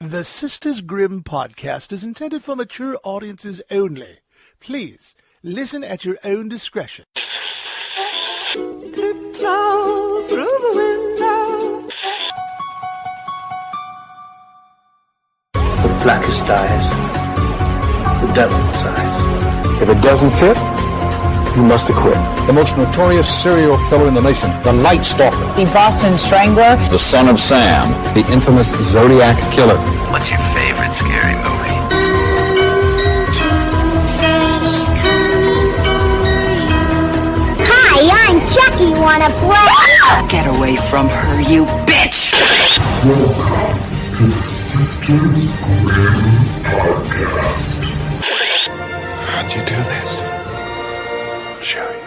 The Sisters Grimm podcast is intended for mature audiences only. Please listen at your own discretion. Tiptoe through the window. The blackest eyes, the devil's eyes. If it doesn't fit, you must acquit. The most notorious serial killer in the nation, the Night Stalker. The Boston Strangler. The Son of Sam. The infamous Zodiac Killer. What's your favorite scary movie? Hi, I'm Chucky. Wanna play? Get away from her, you bitch! Welcome to the Sisters Grimm podcast. How'd you do this? Show you.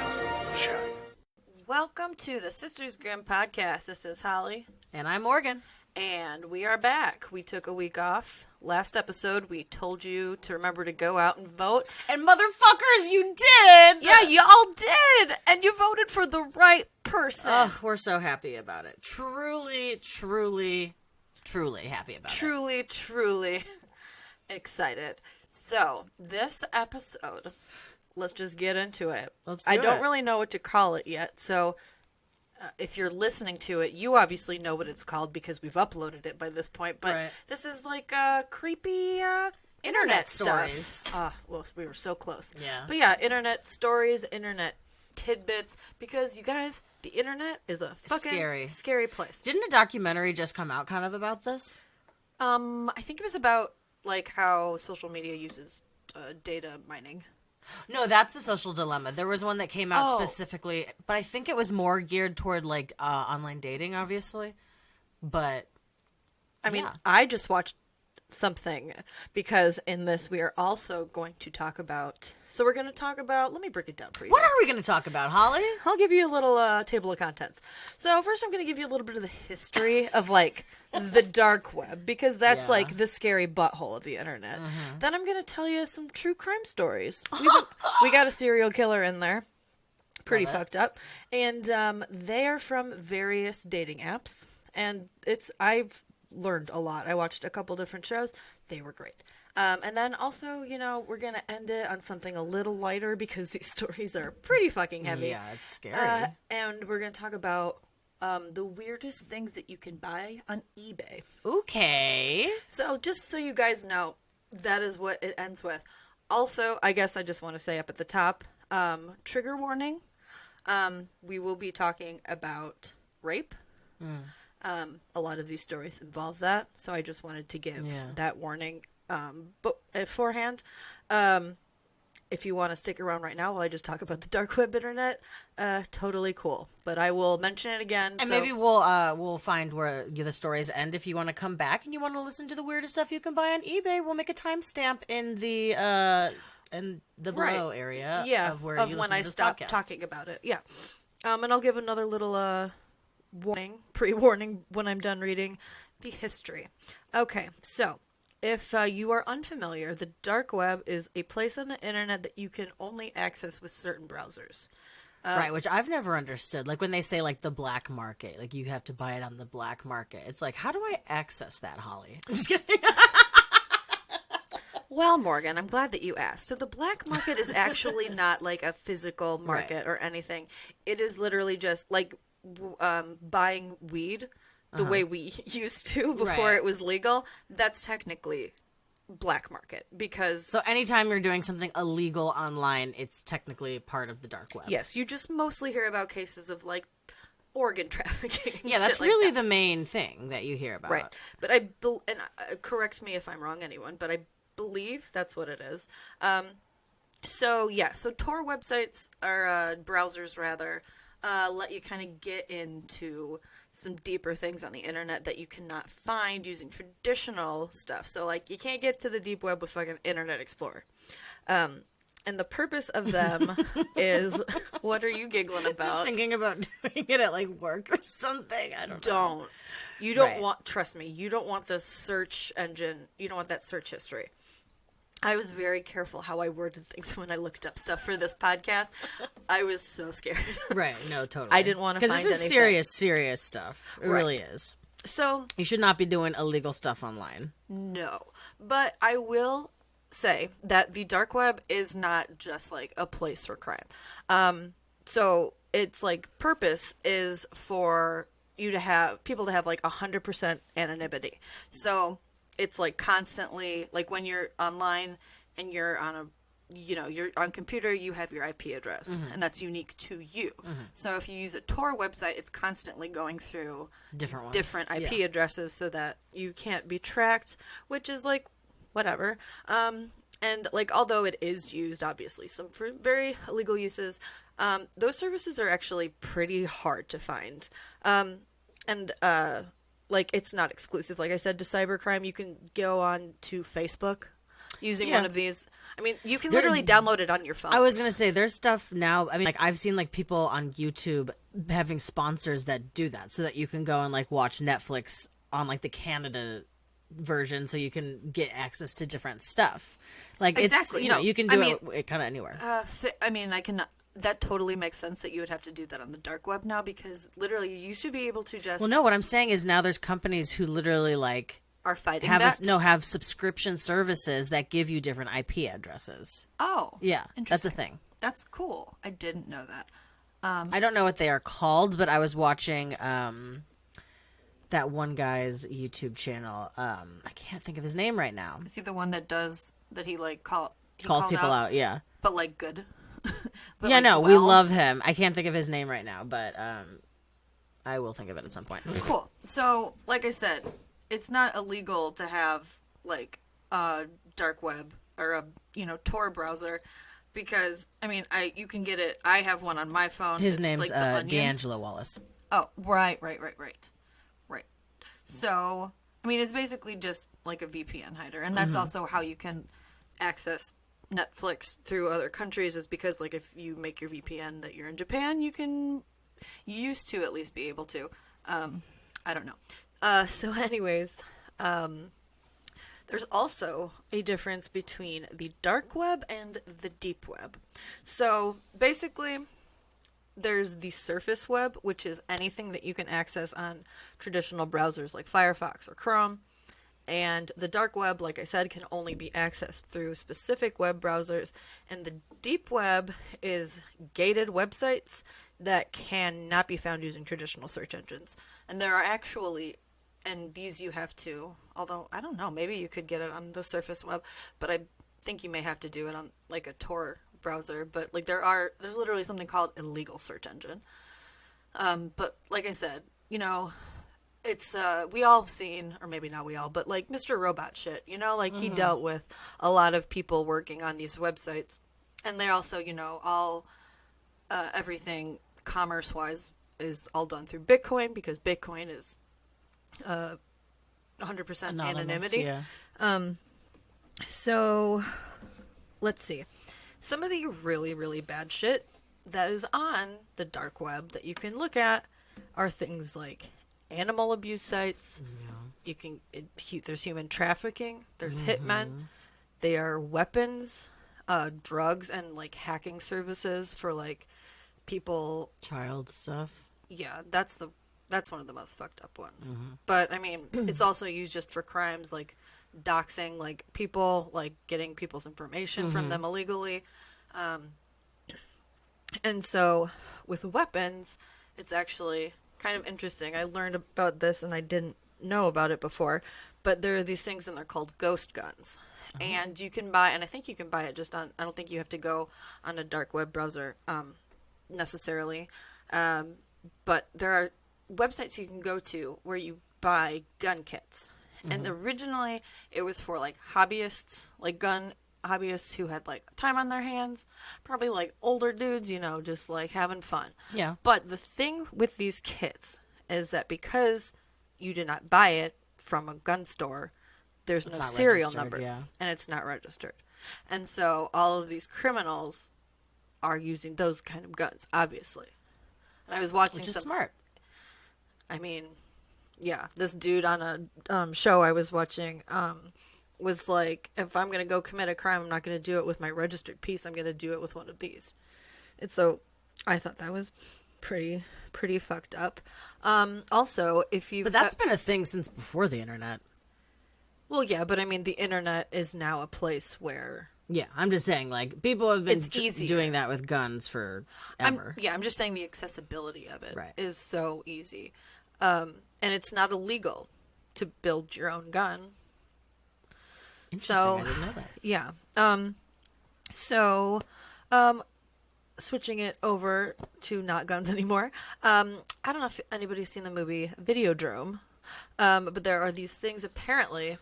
Welcome to the Sisters Grimm podcast. This is Holly. And I'm Morgan. And we are back. We took a week off. Last episode, we told you to remember to go out and vote. And motherfuckers, you did! Yeah, y'all did! And you voted for the right person. Oh, we're so happy about it. Truly happy about it. Truly excited. So, this episode, let's just get into it. I don't really know what to call it yet, so if you're listening to it, you obviously know what it's called because we've uploaded it by this point, but This is like creepy internet stories. stuff. Well, we were so close. Yeah. But yeah, internet stories, internet tidbits, because you guys, the internet is a fucking scary place. Didn't a documentary just come out kind of about this? I think it was about like how social media uses data mining. No, that's The Social Dilemma. There was one that came out specifically, but I think it was more geared toward like online dating, obviously. But I mean, I just watched something because in this we are also going to talk about. So we're going to talk about. Let me break it down for you. What are we going to talk about, Holly? I'll give you a little table of contents. So first, I'm going to give you a little bit of the history of like the dark web, because that's like the scary butthole of the internet. Mm-hmm. Then I'm going to tell you some true crime stories. We got a serial killer in there. Pretty fucked up. And they are from various dating apps. And I've learned a lot. I watched a couple different shows. They were great. And then also, we're going to end it on something a little lighter because these stories are pretty fucking heavy. Yeah, it's scary. And we're going to talk about the weirdest things that you can buy on eBay. Okay. So just so you guys know, that is what it ends with. Also, I guess I just want to say up at the top, trigger warning. We will be talking about rape. A lot of these stories involve that. So I just wanted to give that warning but beforehand. If you want to stick around right now while I just talk about the dark web internet, totally cool. But I will mention it again. And maybe we'll find where the stories end. If you want to come back and you want to listen to the weirdest stuff you can buy on eBay, we'll make a timestamp in the below area of where you when I stop talking about it. Yeah. And I'll give another little pre-warning when I'm done reading the history. Okay, so if you are unfamiliar, the dark web is a place on the internet that you can only access with certain browsers. Right, which I've never understood. Like when they say like the black market, like you have to buy it on the black market. It's like, how do I access that, Holly? Just kidding. Well, Morgan, I'm glad that you asked. So the black market is actually not like a physical market or anything. It is literally just like buying weed the way we used to before it was legal. That's technically black market because... So anytime you're doing something illegal online, it's technically part of the dark web. Yes, you just mostly hear about cases of like organ trafficking. Yeah, that's really the main thing that you hear about. Right. But correct me if I'm wrong, anyone, but I believe that's what it is. So Tor websites or browsers rather let you kind of get into some deeper things on the internet that you cannot find using traditional stuff. So like you can't get to the deep web with fucking Internet Explorer. And the purpose of them is, what are you giggling about? Just thinking about doing it at like work or something. I don't know. You don't want, trust me, you don't want the search engine, you don't want that search history. I was very careful how I worded things when I looked up stuff for this podcast. I was so scared. Right, no, totally. I didn't want to find anything. Because this is serious stuff. It really is. So You should not be doing illegal stuff online. no, but I will say that the dark web is not just like a place for crime. So its like purpose is for you to have people to have like 100% anonymity. So it's like constantly like when you're online and you're on a you're on computer, you have your IP address, and that's unique to you. So if you use a Tor website, it's constantly going through Different ones. different IP addresses so that you can't be tracked, which is like whatever. And like although it is used, obviously, some for very illegal uses, those services are actually pretty hard to find. And like it's not exclusive, like I said, to cybercrime. You can go on to Facebook using one of these. I mean, you can literally download it on your phone. I was going to say, there's stuff now. I mean, like, I've seen, like, people on YouTube having sponsors that do that so that you can go and, like, watch Netflix on, like, the Canada version so you can get access to different stuff. Like, Exactly. it's, you know, No, you can I do mean, it kind of anywhere. I mean, I can. That totally makes sense that you would have to do that on the dark web now, because literally you used to be able to just Well, no, what I'm saying is now there's companies who literally, like, are fighting have that. have subscription services that give you different IP addresses. Oh, Yeah, that's a interesting. thing. That's cool. I didn't know that. I don't know what they are called, but I was watching that one guy's YouTube channel. I can't think of his name right now. Is he the one that does that? He like Calls called people out, yeah. but like good. But, Yeah, like, no, we well. love him. I can't think of his name right now, but I will think of it at some point. Cool. So, like I said, it's not illegal to have like a dark web or a Tor browser, because I mean, you can get it. I have one on my phone. His It's name's like the Onion. D'Angelo Wallace. Oh, right. So, I mean, it's basically just like a VPN hider, and that's also how you can access Netflix through other countries, is because like if you make your VPN that you're in Japan, you used to at least be able to. I don't know. So anyways, there's also a difference between the dark web and the deep web. So basically, there's the surface web, which is anything that you can access on traditional browsers like Firefox or Chrome. And the dark web, like I said, can only be accessed through specific web browsers. And the deep web is gated websites that cannot be found using traditional search engines. And there are actually, and these you have to, although I don't know, maybe you could get it on the surface web, but I think you may have to do it on like a Tor browser. But like there's literally something called illegal search engine. But like I said, it's we all have seen, or maybe not we all, but like Mr. Robot shit, like he dealt with a lot of people working on these websites, and they also, all everything commerce wise is all done through Bitcoin, because Bitcoin is 100% anonymity. Yeah. So let's see, some of the really, really bad shit that is on the dark web that you can look at are things like animal abuse sites. There's human trafficking. There's hitmen. They are weapons, drugs, and like hacking services for like people. Child stuff. Yeah, that's one of the most fucked up ones. But I mean, it's also used just for crimes like doxing, like people, like getting people's information from them illegally. And so with weapons, it's actually kind of interesting. I learned about this and I didn't know about it before, but there are these things and they're called ghost guns. And you can buy, and I think you can buy it just on, I don't think you have to go on a dark web browser necessarily. But there are websites you can go to where you buy gun kits. And originally it was for like hobbyists, like gun hobbyists who had like time on their hands, probably like older dudes, just like having fun. Yeah. But the thing with these kits is that because you did not buy it from a gun store, there's no not serial registered, number, yeah. and it's not registered. And so all of these criminals are using those kind of guns, obviously. And I was watching Which is smart. I mean, yeah, this dude on a show I was watching was like, if I'm going to go commit a crime, I'm not going to do it with my registered piece. I'm going to do it with one of these. And so I thought that was pretty pretty fucked up. Also, if you But that's been a thing since before the internet. well, yeah, but I mean, the internet is now a place where Yeah, I'm just saying, like, people have been It's easier. doing that with guns forever. I'm just saying the accessibility of it is Right. so easy, and it's not illegal to build your own gun. Interesting, So I didn't know that. yeah, so switching it over to not guns anymore. I don't know if anybody's seen the movie Videodrome, but there are these things apparently.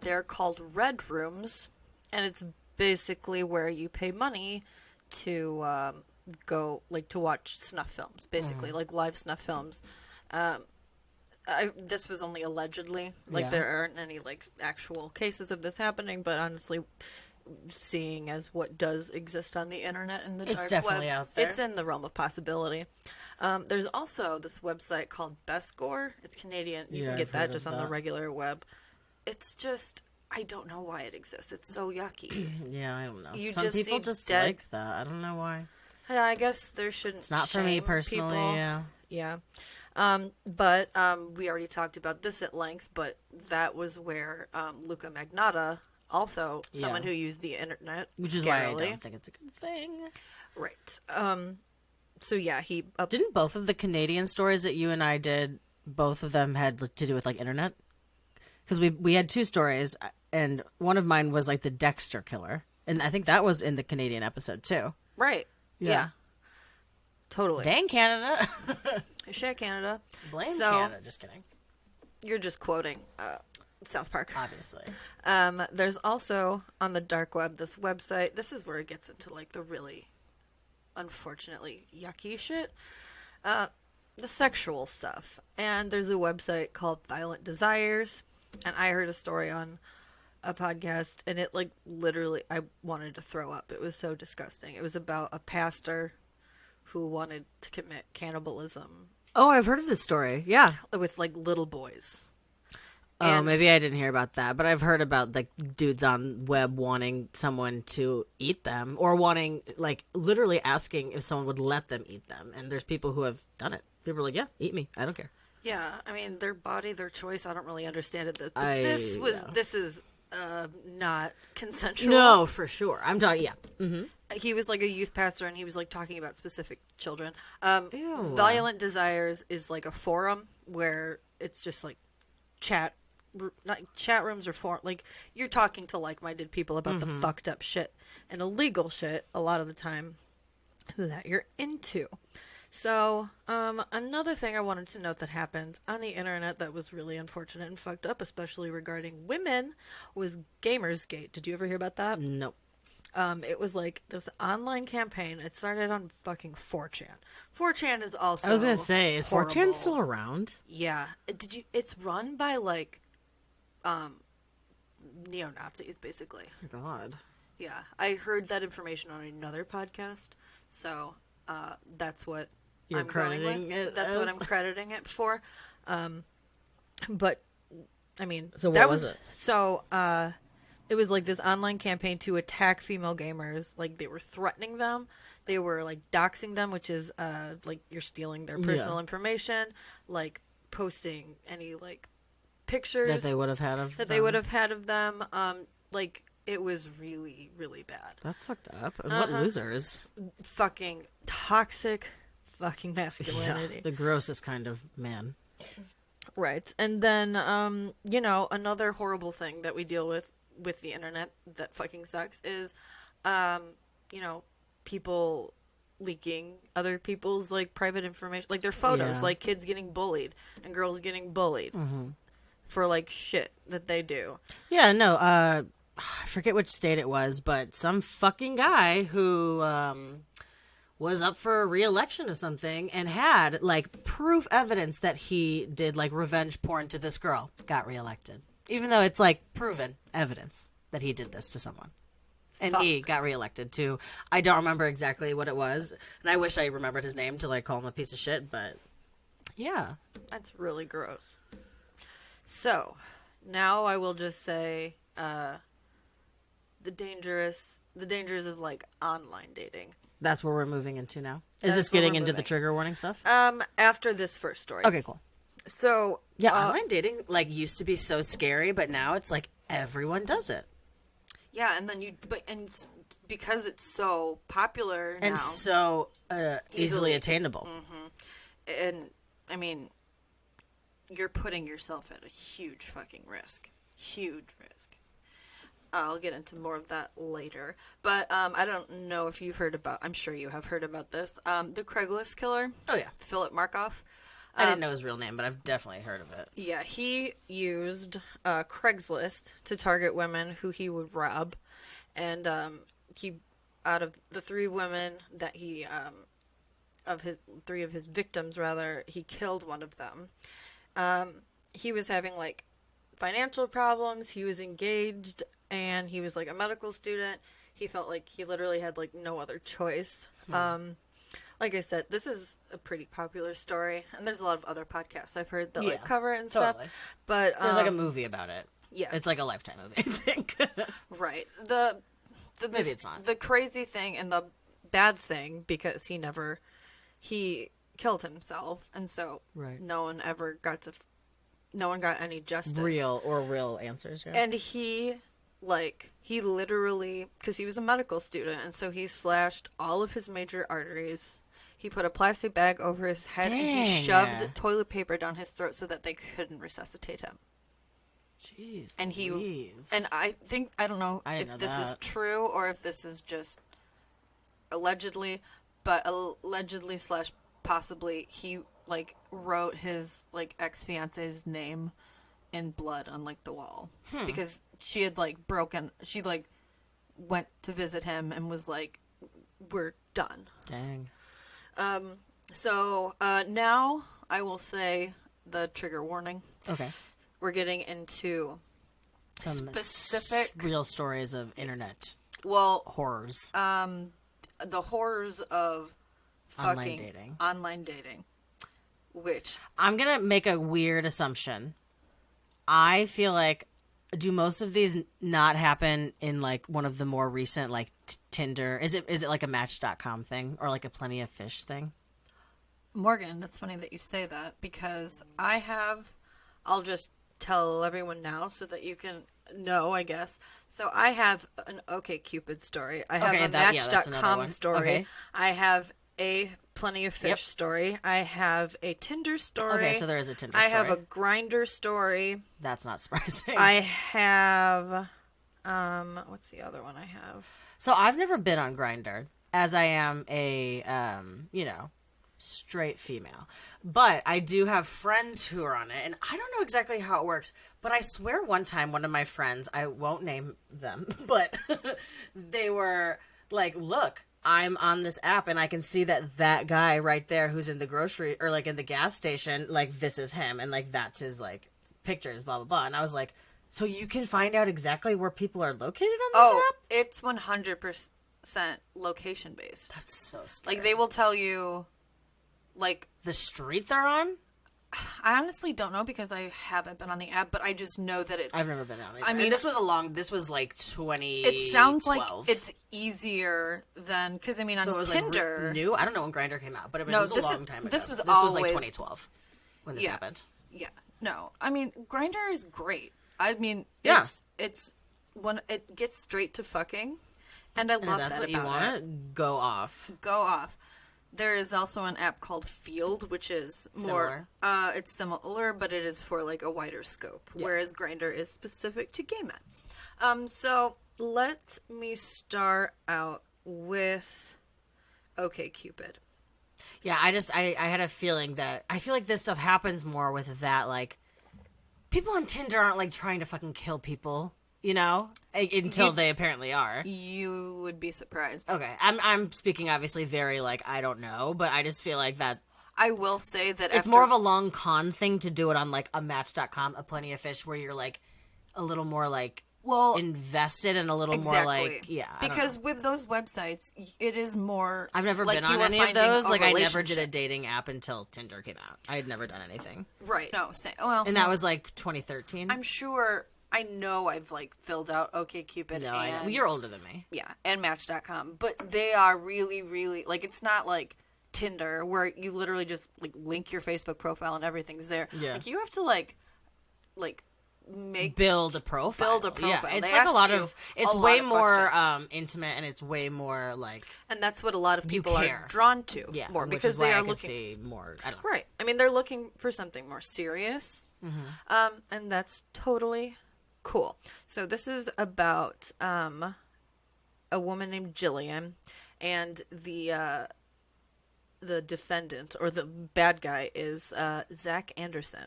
They're called red rooms, and it's basically where you pay money to go, like, to watch snuff films, basically, like live snuff films. This was only allegedly, like, Yeah. there aren't any, like, actual cases of this happening, but honestly, seeing as what does exist on the internet and the It's dark definitely web, out there. it's in the realm of possibility. There's also this website called Bestgore. It's Canadian. You Yeah, can get I've that heard just of on the that. regular web. It's just, I don't know why it exists. It's so yucky. Yeah, I don't know. You Some just people see just dead- like that. I don't know why. Yeah, I guess there shouldn't. It's not for me shame personally, people. yeah. Yeah. But we already talked about this at length, but that was where Luca Magnotta, also someone Yeah. who used the internet, Which is why I scarily. don't think it's a good thing. Right. So yeah, he Didn't both of the Canadian stories that you and I did, both of them had to do with, like, internet? Because we had two stories, and one of mine was, like, the Dexter killer. And I think that was in the Canadian episode, too. right. Yeah. Totally. Dang, Canada. Shit, Canada. Blame So- Canada. Just kidding. You're just quoting South Park. Obviously. There's also on the dark web this website. This is where it gets into, like, the really, unfortunately, yucky shit. The sexual stuff. And there's a website called Violent Desires. And I heard a story on a podcast, and it, like, literally, I wanted to throw up. It was so disgusting. It was about a pastor who wanted to commit cannibalism Oh, I've heard of this story. Yeah. with, like, little boys. Oh, And- maybe I didn't hear about that, but I've heard about, like, dudes on web wanting someone to eat them, or wanting, like, literally asking if someone would let them eat them. And there's people who have done it. People are like, yeah, eat me. I don't care. Yeah, I mean, their body, their choice. I don't really understand it. But I- this is not consensual. No, for sure. I'm talking, yeah. Mm-hmm. He was like a youth pastor, and he was like talking about specific children. Ew. Violent Desires is like a forum where it's just like not chat rooms or forum. Like, you're talking to like-minded people about the fucked up shit and illegal shit a lot of the time that you're into. So, another thing I wanted to note that happened on the internet that was really unfortunate and fucked up, especially regarding women, was Gamersgate. Did you ever hear about that? Nope. It was like this online campaign. It started on fucking 4chan. 4chan is also I was going to say, is 4chan horrible. still around? Yeah. It's run by, like, neo-Nazis, basically. God. Yeah. I heard that information on another podcast, so that's what You're I'm going crediting with. it That's what as? I'm crediting it for. But I mean, So what that was it? So it was like this online campaign to attack female gamers. Like, they were threatening them. They were like doxing them, which is like you're stealing their personal information, like posting any like pictures That they would have had of that them? they would have had of them. Like, it was really, really bad. That's fucked up. And what losers? Fucking toxic fucking Yeah, masculinity. the grossest kind of man. Right. And then, you know, another horrible thing that we deal with the internet that fucking sucks is, you know, people leaking other people's, like, private information, like their photos, Yeah. like kids getting bullied and girls getting bullied for, like, shit that they do. Yeah, no, I forget which state it was, but some fucking guy who was up for a re-election or something and had, like, proof evidence that he did, like, revenge porn to this girl, got reelected. Even though it's, like, proven evidence that he did this to someone. And he got reelected, too. I don't remember exactly what it was, and I wish I remembered his name to, like, call him a piece of shit, but yeah. That's really gross. So, now I will just say, the dangers of, like, online dating. That's where we're moving into now. Is That's this where getting we're into the moving. trigger warning stuff? After this first story. Okay, cool. So Yeah, online dating like used to be so scary, but now it's like everyone does it. yeah, and then because it's so popular now, And so easily attainable. and I mean, you're putting yourself at a huge fucking risk. Huge risk. I'll get into more of that later. But I don't know if you've heard about, I'm sure you have heard about this, the Craigslist killer. Oh, yeah. Philip Markoff. I didn't know his real name, but I've definitely heard of it. Yeah, he used Craigslist to target women who he would rob. And he, out of the three women that he, three of his victims, rather, he killed one of them. He was having, like, financial problems. He was engaged, and he was, like, a medical student. He felt like he literally had, like, no other choice. Like I said, this is a pretty popular story, and there's a lot of other podcasts I've heard that, like, cover it and stuff. But There's, like, a movie about it. Yeah. It's like a Lifetime movie, I think. Right. Maybe it's not. The crazy thing and the bad thing, because he killed himself, and so Right. no one got any justice. Real answers, yeah. And he literally, because he was a medical student, and so he slashed all of his major arteries. He put a plastic bag over his head, and he shoved toilet paper down his throat so that they couldn't resuscitate him. Jeez. And Louise. and I think, I don't know I didn't if know this is that. true or if this is just allegedly, but allegedly / possibly he, like, wrote his, like, ex-fiance's name in blood on, like, the wall. Because she had, like, she, like, went to visit him and was like, we're done. Dang. So now I will say the trigger warning. Okay. We're getting into Some specific real stories of internet well horrors. the horrors of Online fucking online dating, which I'm going to make a weird assumption. I feel like, do most of these not happen in, like, one of the more recent, like, Tinder? Is it like a Match.com thing or like a Plenty of Fish thing? Morgan, that's funny that you say that, because I'll just tell everyone now so that you can know, I guess. So I have an OkCupid story. I have a that's another Match.com one. story. Okay. I have a Plenty of Fish story. I have a Tinder story. Okay, so there is a Tinder I story. have a Grindr story. That's not surprising. I have what's the other one I have? So I've never been on Grindr, as I am a straight female. But I do have friends who are on it, and I don't know exactly how it works, but I swear one time one of my friends, I won't name them, but they were like, look, I'm on this app and I can see that guy right there who's in the grocery or, like, in the gas station, like, this is him, and, like, that's his, like, pictures, blah, blah, blah. And I was like, so you can find out exactly where people are located on this app? It's 100% location based. That's so scary. Like, they will tell you, like, the street they're on? I honestly don't know because I haven't been on the app, but I just know that it's... I've never been on it. I mean, this was like 2012. It sounds like it's easier than... Because, I mean, on so it was Tinder... like new? I don't know when Grindr came out, but it was a long time ago. This was was always... like 2012 when this happened. Yeah. No. I mean, Grindr is great. I mean, Yeah. it's when it gets straight to fucking, and I love And that's that what you about it. want? Go off. Go off. There is also an app called Field, which is more it's similar, but it is for, like, a wider scope, whereas Grindr is specific to gay men. So let me start out with OkCupid. Yeah, I had a feeling that... I feel like this stuff happens more with that, like... People on Tinder aren't, like, trying to fucking kill people, you know? Until they apparently are. You would be surprised. Okay, I'm speaking obviously very, like, I don't know, but I just feel like that... I will say that It's more of a long con thing to do it on, like, a Match.com, a Plenty of Fish, where you're, like, a little more, like, invested and a little more, like, I don't because know. with those websites, it is more... I've never like been you on are any of finding those. a Like, I never did a relationship. dating app until Tinder came out. I had never done anything. Right. No, well... And that was, like, 2013. I'm sure I know I've like filled out OkCupid No, I know. and You're older than me. yeah, and Match.com, but they are really, really like it's not like Tinder where you literally just like link your Facebook profile and everything's there. Yeah. Like you have to like Build a profile. Yeah, it's they like a ask lot you of. It's a lot way of more questions. intimate, and it's way more like And that's what a lot of people care. are drawn to more which because is why they I are could looking see more. I don't know. right. I mean, they're looking for something more serious, and that's totally cool. So this is about a woman named Jillian, and the defendant or the bad guy is Zach Anderson,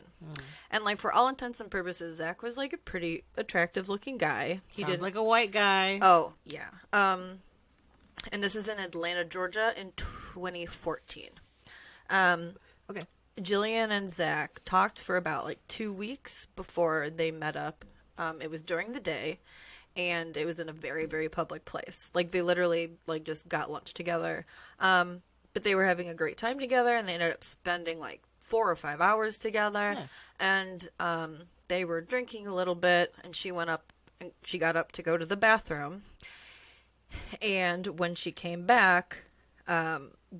and like for all intents and purposes, Zach was like a pretty attractive looking guy. He Sounds did like a white guy. Oh yeah. And this is in Atlanta, Georgia, in 2014. Okay. Jillian and Zach talked for about like 2 weeks before they met up. It was during the day, and it was in a very, very public place. Like they literally like just got lunch together. But they were having a great time together, and they ended up spending like 4 or 5 hours together. Nice. And they were drinking a little bit, and she got up to go to the bathroom. And when she came back,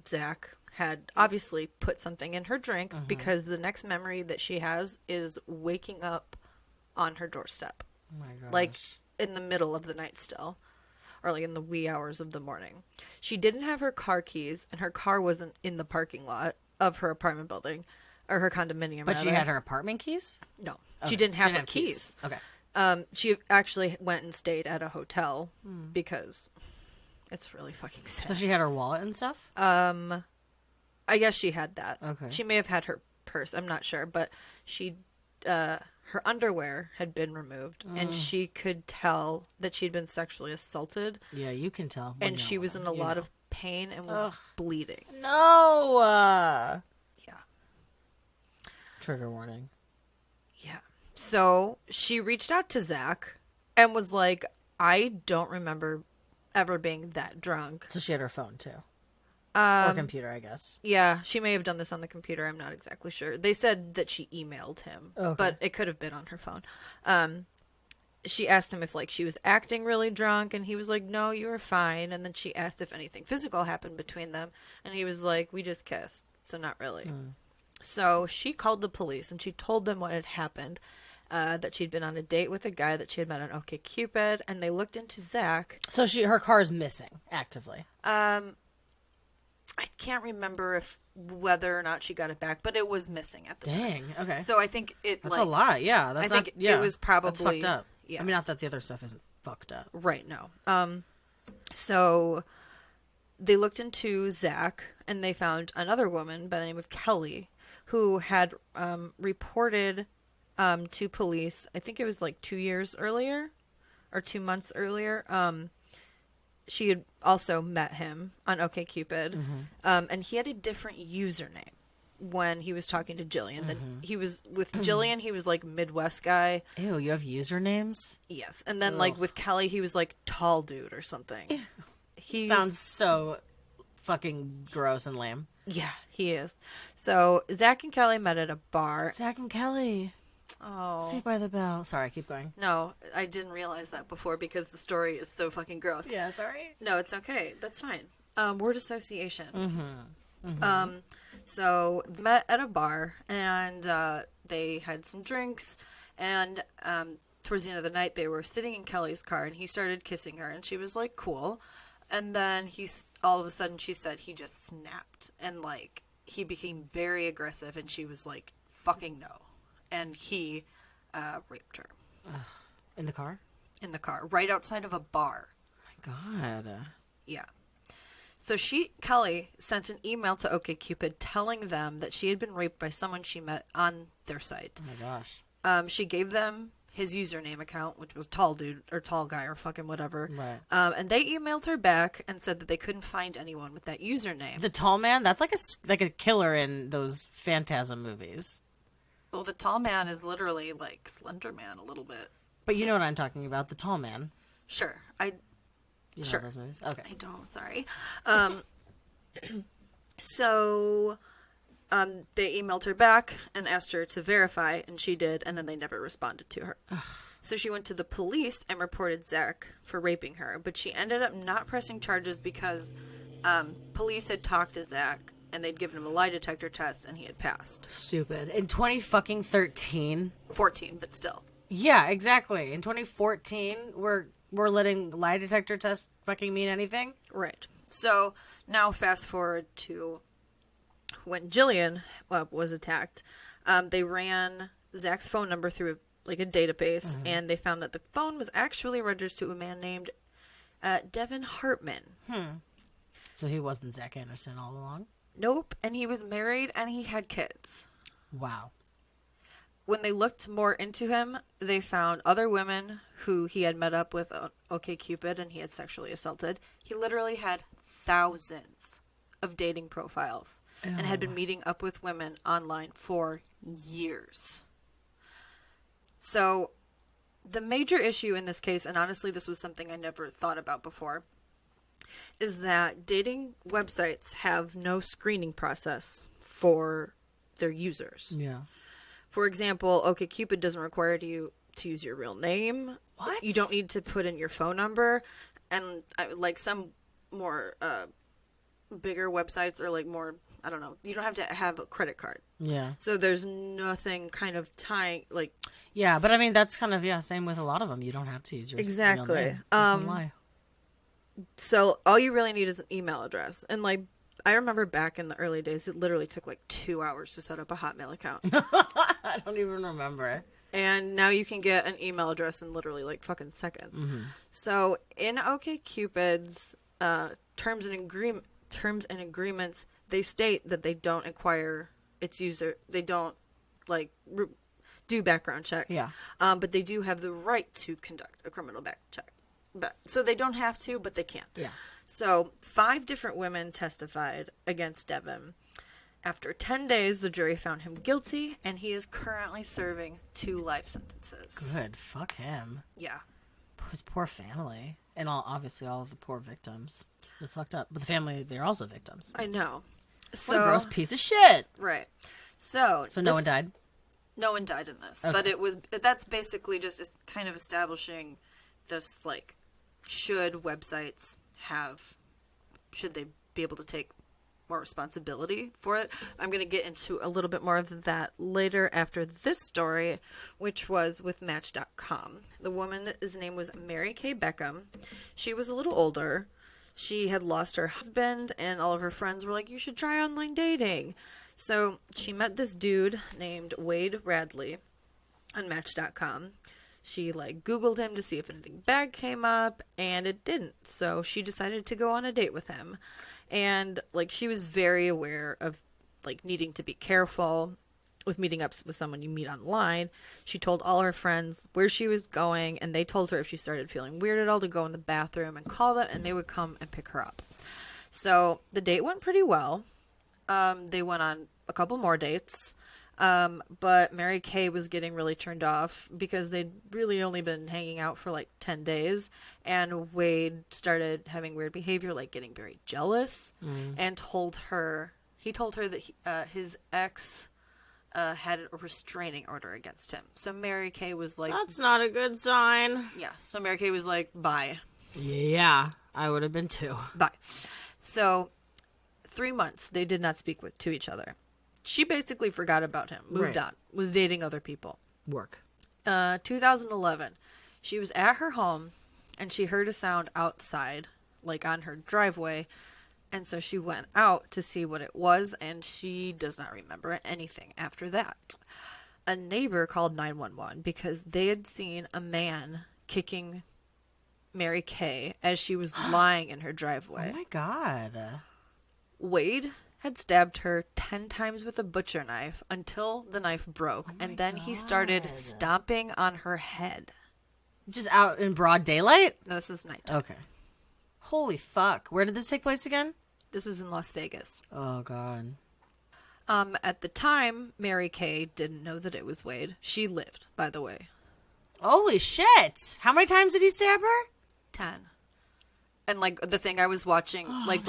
Zach had obviously put something in her drink because the next memory that she has is waking up on her doorstep. Oh my gosh. Like in the middle of the night still. Or like in the wee hours of the morning. She didn't have her car keys, and her car wasn't in the parking lot of her apartment building, or her condominium. But she rather. had her apartment keys? No, Okay. she didn't have She her didn't keys. Okay. She actually went and stayed at a hotel because it's really fucking sad. So she had her wallet and stuff? I guess she had that. Okay. She may have had her purse. I'm not sure, but she, her underwear had been removed, and she could tell that she'd been sexually assaulted, Yeah, you can tell. when and you're she was in a older, you lot know. of pain and was bleeding. No! Yeah. Trigger warning. Yeah. So she reached out to Zach and was like, I don't remember ever being that drunk. So she had her phone, too. Or computer, I guess. Yeah, she may have done this on the computer. I'm not exactly sure. They said that she emailed him, Okay. but it could have been on her phone. She asked him if like she was acting really drunk, and he was like, no, you were fine. And then she asked if anything physical happened between them, and he was like, we just kissed, so not really. So she called the police, and she told them what had happened, that she'd been on a date with a guy that she had met on OkCupid, and they looked into Zach. So her car is missing, actively. I can't remember whether or not she got it back, but it was missing at the time. Dang, okay. So I think That's a lot, yeah. That's I think not, yeah, it was probably that's fucked up. Yeah. I mean, not that the other stuff isn't fucked up. Right, no. So they looked into Zach, and they found another woman by the name of Kelly who had reported to police, I think it was like 2 years earlier or 2 months earlier. She had also met him on OkCupid, and he had a different username when he was talking to Jillian. Then he was with Jillian, he was like Midwest guy. Ew, you have usernames? Yes, and then like with Kelly, he was like tall dude or something. He Sounds so fucking gross and lame. Yeah, he is. So Zach and Kelly met at a bar. Zach and Kelly. Oh. Saved by the Bell. Sorry, keep going. No, I didn't realize that before because the story is so fucking gross. Yeah, sorry. No, it's okay. That's fine. Word association. So they met at a bar, and they had some drinks, and towards the end of the night, they were sitting in Kelly's car, and he started kissing her, and she was like, cool. And then all of a sudden, she said he just snapped, and like he became very aggressive, and she was like, fucking no. And he raped her. In the car? In the car, right outside of a bar. Oh my God. Yeah. So Kelly sent an email to OkCupid telling them that she had been raped by someone she met on their site. Oh my gosh. She gave them his username account, which was tall dude or tall guy or fucking whatever. Right. And they emailed her back and said that they couldn't find anyone with that username. The tall man? That's like a killer in those Phantasm movies. Well, the tall man is literally like Slender Man a little bit. But you know what I'm talking about, the tall man. Sure. You know Sure. those movies? Okay. I don't, sorry. So they emailed her back and asked her to verify, and she did, and then they never responded to her. So she went to the police and reported Zach for raping her, but she ended up not pressing charges because police had talked to Zach and they'd given him a lie detector test and he had passed. Stupid. In 2013. 14, but still. Yeah, exactly. In 2014, we're letting lie detector tests fucking mean anything? Right. So now fast forward to when Jillian was attacked. They ran Zach's phone number through a database, and they found that the phone was actually registered to a man named Devin Hartman. So he wasn't Zach Anderson all along? Nope. And he was married and he had kids. Wow. When they looked more into him, they found other women who he had met up with on OkCupid and he had sexually assaulted. He literally had thousands of dating profiles and had been meeting up with women online for years. So the major issue in this case, and honestly this was something I never thought about before, is that dating websites have no screening process for their users. Yeah. For example, OkCupid doesn't require you to use your real name. What? You don't need to put in your phone number. And some more bigger websites are more, I don't know, you don't have to have a credit card. Yeah. So there's nothing kind of tying, Yeah, but I mean, that's kind of, same with a lot of them. You don't have to use your Exactly. real name. You can lie. So all you really need is an email address. And I remember back in the early days, it literally took 2 hours to set up a Hotmail account. I don't even remember. And now you can get an email address in literally fucking seconds. So in OkCupid's terms and agreements, they state that they don't inquire its user. They don't do background checks. Yeah. But they do have the right to conduct a criminal back check. So they don't have to, but they can. Yeah. So 5 different women testified against Devin. After 10 days, the jury found him guilty, and he is currently serving 2 life sentences. Good. Fuck him. Yeah. His poor family. And obviously all of the poor victims. That's fucked up. But the family, they're also victims. I know. What a gross piece of shit. Right. So no one died? No one died in this. Okay. But that's basically just kind of establishing this, should websites should they be able to take more responsibility for it? I'm going to get into a little bit more of that later after this story, which was with Match.com. The woman's name was Mary Kay Beckham. She was a little older. She had lost her husband, and all of her friends were like, you should try online dating. So she met this dude named Wade Radley on Match.com. She Googled him to see if anything bad came up, and it didn't. So she decided to go on a date with him. And she was very aware of needing to be careful with meeting up with someone you meet online. She told all her friends where she was going, and they told her if she started feeling weird at all to go in the bathroom and call them, and they would come and pick her up. So the date went pretty well. They went on a couple more dates. But Mary Kay was getting really turned off because they'd really only been hanging out for 10 days. And Wade started having weird behavior, getting very jealous, and he told her that his ex had a restraining order against him. So Mary Kay was that's not a good sign. Yeah. So Mary Kay was bye. Yeah, I would have been too. Bye. So 3 months they did not speak to each other. She basically forgot about him, moved on, was dating other people. Work. 2011, she was at her home, and she heard a sound outside, on her driveway, and so she went out to see what it was, and she does not remember anything after that. A neighbor called 911 because they had seen a man kicking Mary Kay as she was lying in her driveway. Oh my God. Wade had stabbed her 10 times with a butcher knife until the knife broke, and then he started stomping on her head. Just out in broad daylight? No, this was nighttime. Okay. Holy fuck. Where did this take place again? This was in Las Vegas. Oh, God. At the time, Mary Kay didn't know that it was Wade. She lived, by the way. Holy shit. How many times did he stab her? 10. And, the thing I was watching, when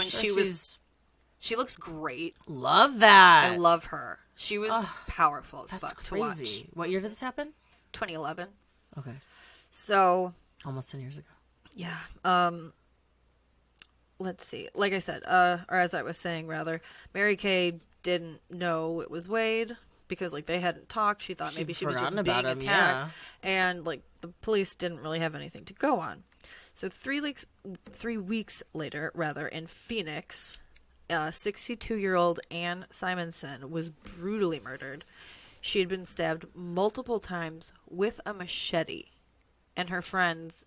she looks great. Love that. I love her. She was powerful as That's fuck crazy. to watch. What year did this happen? 2011. Okay. So Almost 10 years ago. yeah, let's see. Like I said, or as I was saying, rather, Mary Kay didn't know it was Wade because like they hadn't talked. She thought maybe she was just forgotten being about him, attacked, and like the police didn't really have anything to go on. So 3 weeks later, rather, in Phoenix, 62-year-old Ann Simonson was brutally murdered. She had been stabbed multiple times with a machete, and her friends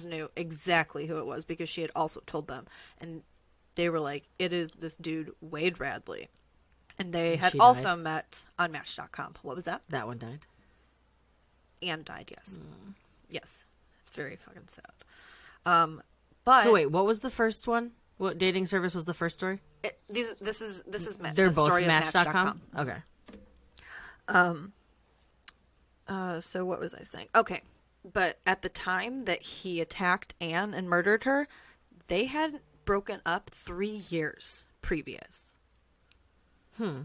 knew exactly who it was because she had also told them, and they were like, "It is this dude Wade Radley," and they had she also died? met on Match.com. What was that? That one died. Anne died. Yes, yes, it's very fucking sad. But So wait, what was the first one? What dating service was the first story? this is They're the both story of Match.com? Okay. So what was I saying? Okay. But at the time that he attacked Anne and murdered her, they had broken up 3 years previous.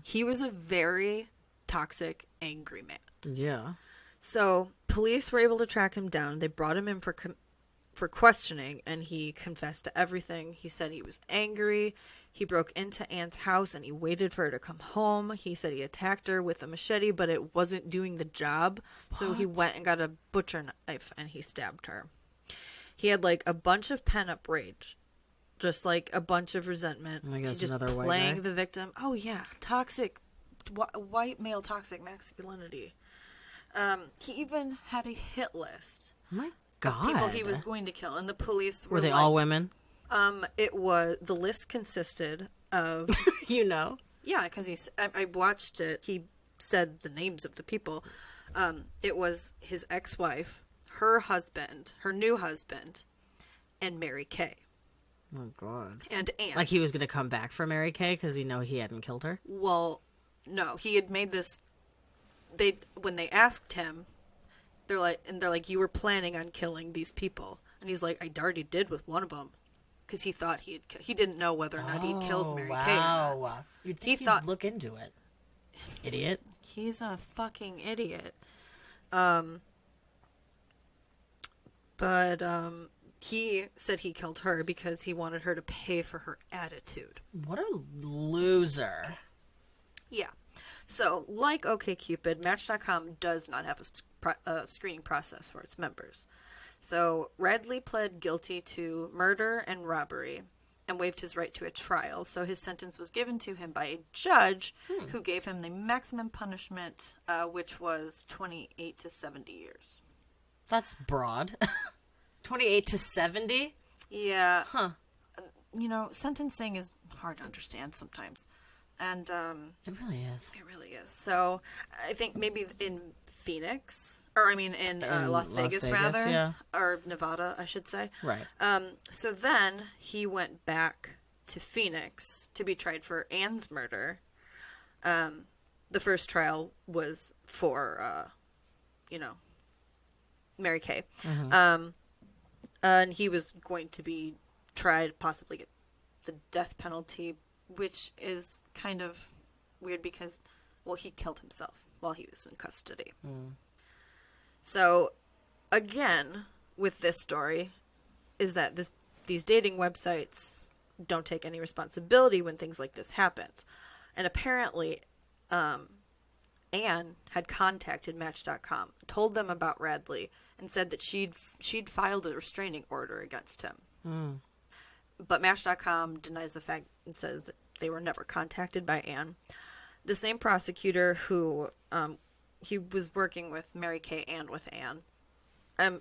He was a very toxic, angry man. Yeah. So police were able to track him down. They brought him in for questioning, and he confessed to everything. He said he was angry. He broke into Anne's house, and he waited for her to come home. He said he attacked her with a machete, but it wasn't doing the job. So he went and got a butcher knife, and he stabbed her. He had, like, a bunch of pent-up rage. Just, like, a bunch of resentment. I guess He just another white playing guy. the victim. Oh, yeah. Toxic. White male toxic masculinity. He even had a hit list. Oh my Of God. people he was going to kill, and the police were Were they like, all women? It was, the list consisted of You know. yeah, because I watched it. He said the names of the people. It was his ex-wife, her husband, her new husband, and Mary Kay, Oh God. and Anne. Like he was gonna come back for Mary Kay because he hadn't killed her. Well, no, he had made this. When they asked him, they're like, you were planning on killing these people, and he's like, I already did with one of them, because he thought he didn't know whether or not he'd killed Mary Kay or not. You'd think He thought- look into it. Idiot. He's a fucking idiot. But he said he killed her because he wanted her to pay for her attitude. What a loser. Yeah. So, like OkCupid, Match.com does not have a screening process for its members. So, Radley pled guilty to murder and robbery and waived his right to a trial. So, his sentence was given to him by a judge who gave him the maximum punishment, which was 28 to 70 years. That's broad. 28 to 70? Yeah. Huh. You know, sentencing is hard to understand sometimes. And It really is. it really is. So I think maybe in Phoenix, or I mean in Las Vegas, rather, yeah. or Nevada, I should say. Right. So then he went back to Phoenix to be tried for Anne's murder. The first trial was for, Mary Kay. And he was going to be tried, possibly get the death penalty, which is kind of weird because, well, he killed himself while he was in custody. So, again, with this story, is that these dating websites don't take any responsibility when things like this happened. And apparently, Anne had contacted Match.com, told them about Radley, and said that she'd filed a restraining order against him. But Match.com denies the fact and says that they were never contacted by Anne. The same prosecutor who he was working with Mary Kay and with Anne,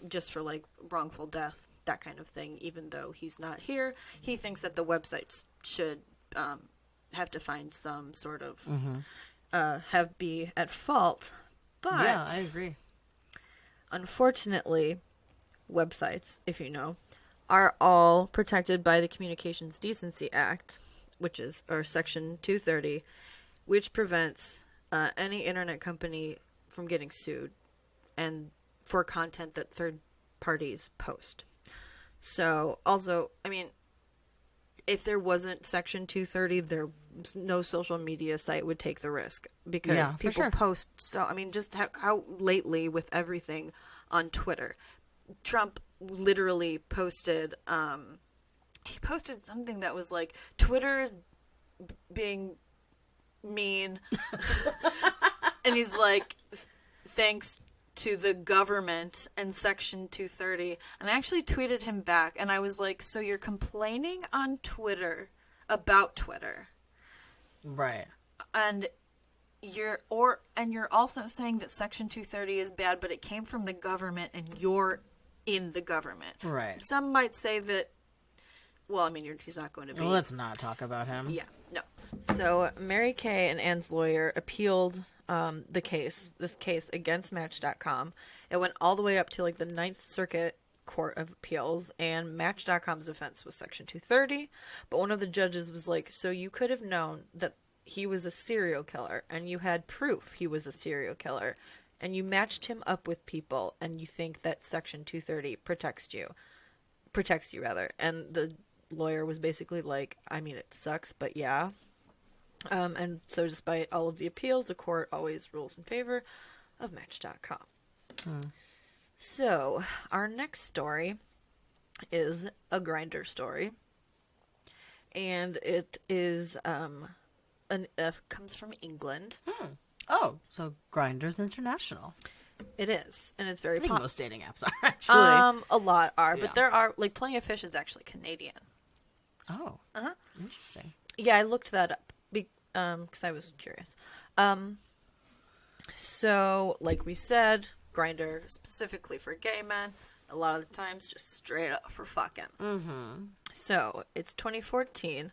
just for like wrongful death, that kind of thing. Even though he's not here, he thinks that the websites should have to find some sort of be at fault. But Yeah, I agree. unfortunately, websites, if you know, are all protected by the Communications Decency Act, or Section 230, which prevents any internet company from getting sued and for content that third parties post. So, also, I mean, if there wasn't Section 230, no social media site would take the risk because Yeah, for people sure. post. So, I mean, just how lately with everything on Twitter. Trump literally posted, he posted something that was like, Twitter is being mean. And he's like, thanks to the government and Section 230. And I actually tweeted him back, and I was like, so you're complaining on Twitter about Twitter. Right. And you're also saying that Section 230 is bad, but it came from the government and you're in the government. Right. Some might say that, well, I mean, he's not going to be. Well, let's not talk about him. Yeah, no. So Mary Kay and Ann's lawyer appealed this case against Match.com. It went all the way up to like the Ninth Circuit Court of Appeals, and Match.com's defense was Section 230. But one of the judges was like, so you could have known that he was a serial killer, and you had proof he was a serial killer, and you matched him up with people, and you think that Section 230 protects you. And the lawyer was basically like, I mean, it sucks, but yeah. And so despite all of the appeals, the court always rules in favor of Match.com. So our next story is a Grindr story. And it is, comes from England. Oh, so Grindr's international. It is. And it's very I think popular. most dating apps are, actually. A lot are, Yeah. but there are, like, Plenty of Fish is actually Canadian. Oh. Interesting. Yeah, I looked that up because I was curious. So, like we said, Grindr specifically for gay men. A lot of the times, just straight up for fucking. Mm-hmm. So, it's 2014.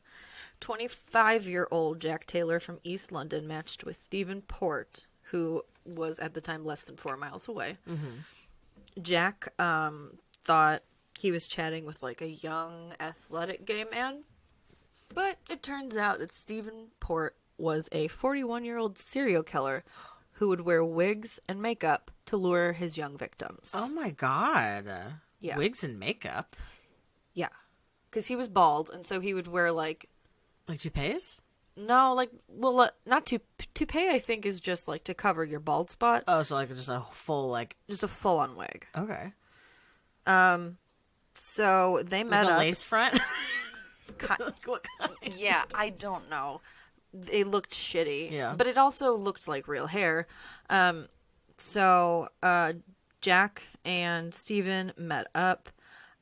25-year-old Jack Taylor from East London matched with Stephen Port, who was at the time less than 4 miles away. Mm-hmm. Jack thought he was chatting with like a young, athletic gay man. But it turns out that Stephen Port was a 41-year-old serial killer who would wear wigs and makeup to lure his young victims. Oh my god. Yeah. Wigs and makeup? Yeah. Because he was bald, and so he would wear like... Like toupees? No, like, well, not toupee, I think, is just like to cover your bald spot. Oh, so like just a full, like... Just a full-on wig. Okay. So they met Like a up. lace front? What kind? Yeah, I don't know. They looked shitty. Yeah. But it also looked like real hair. So Jack and Steven met up,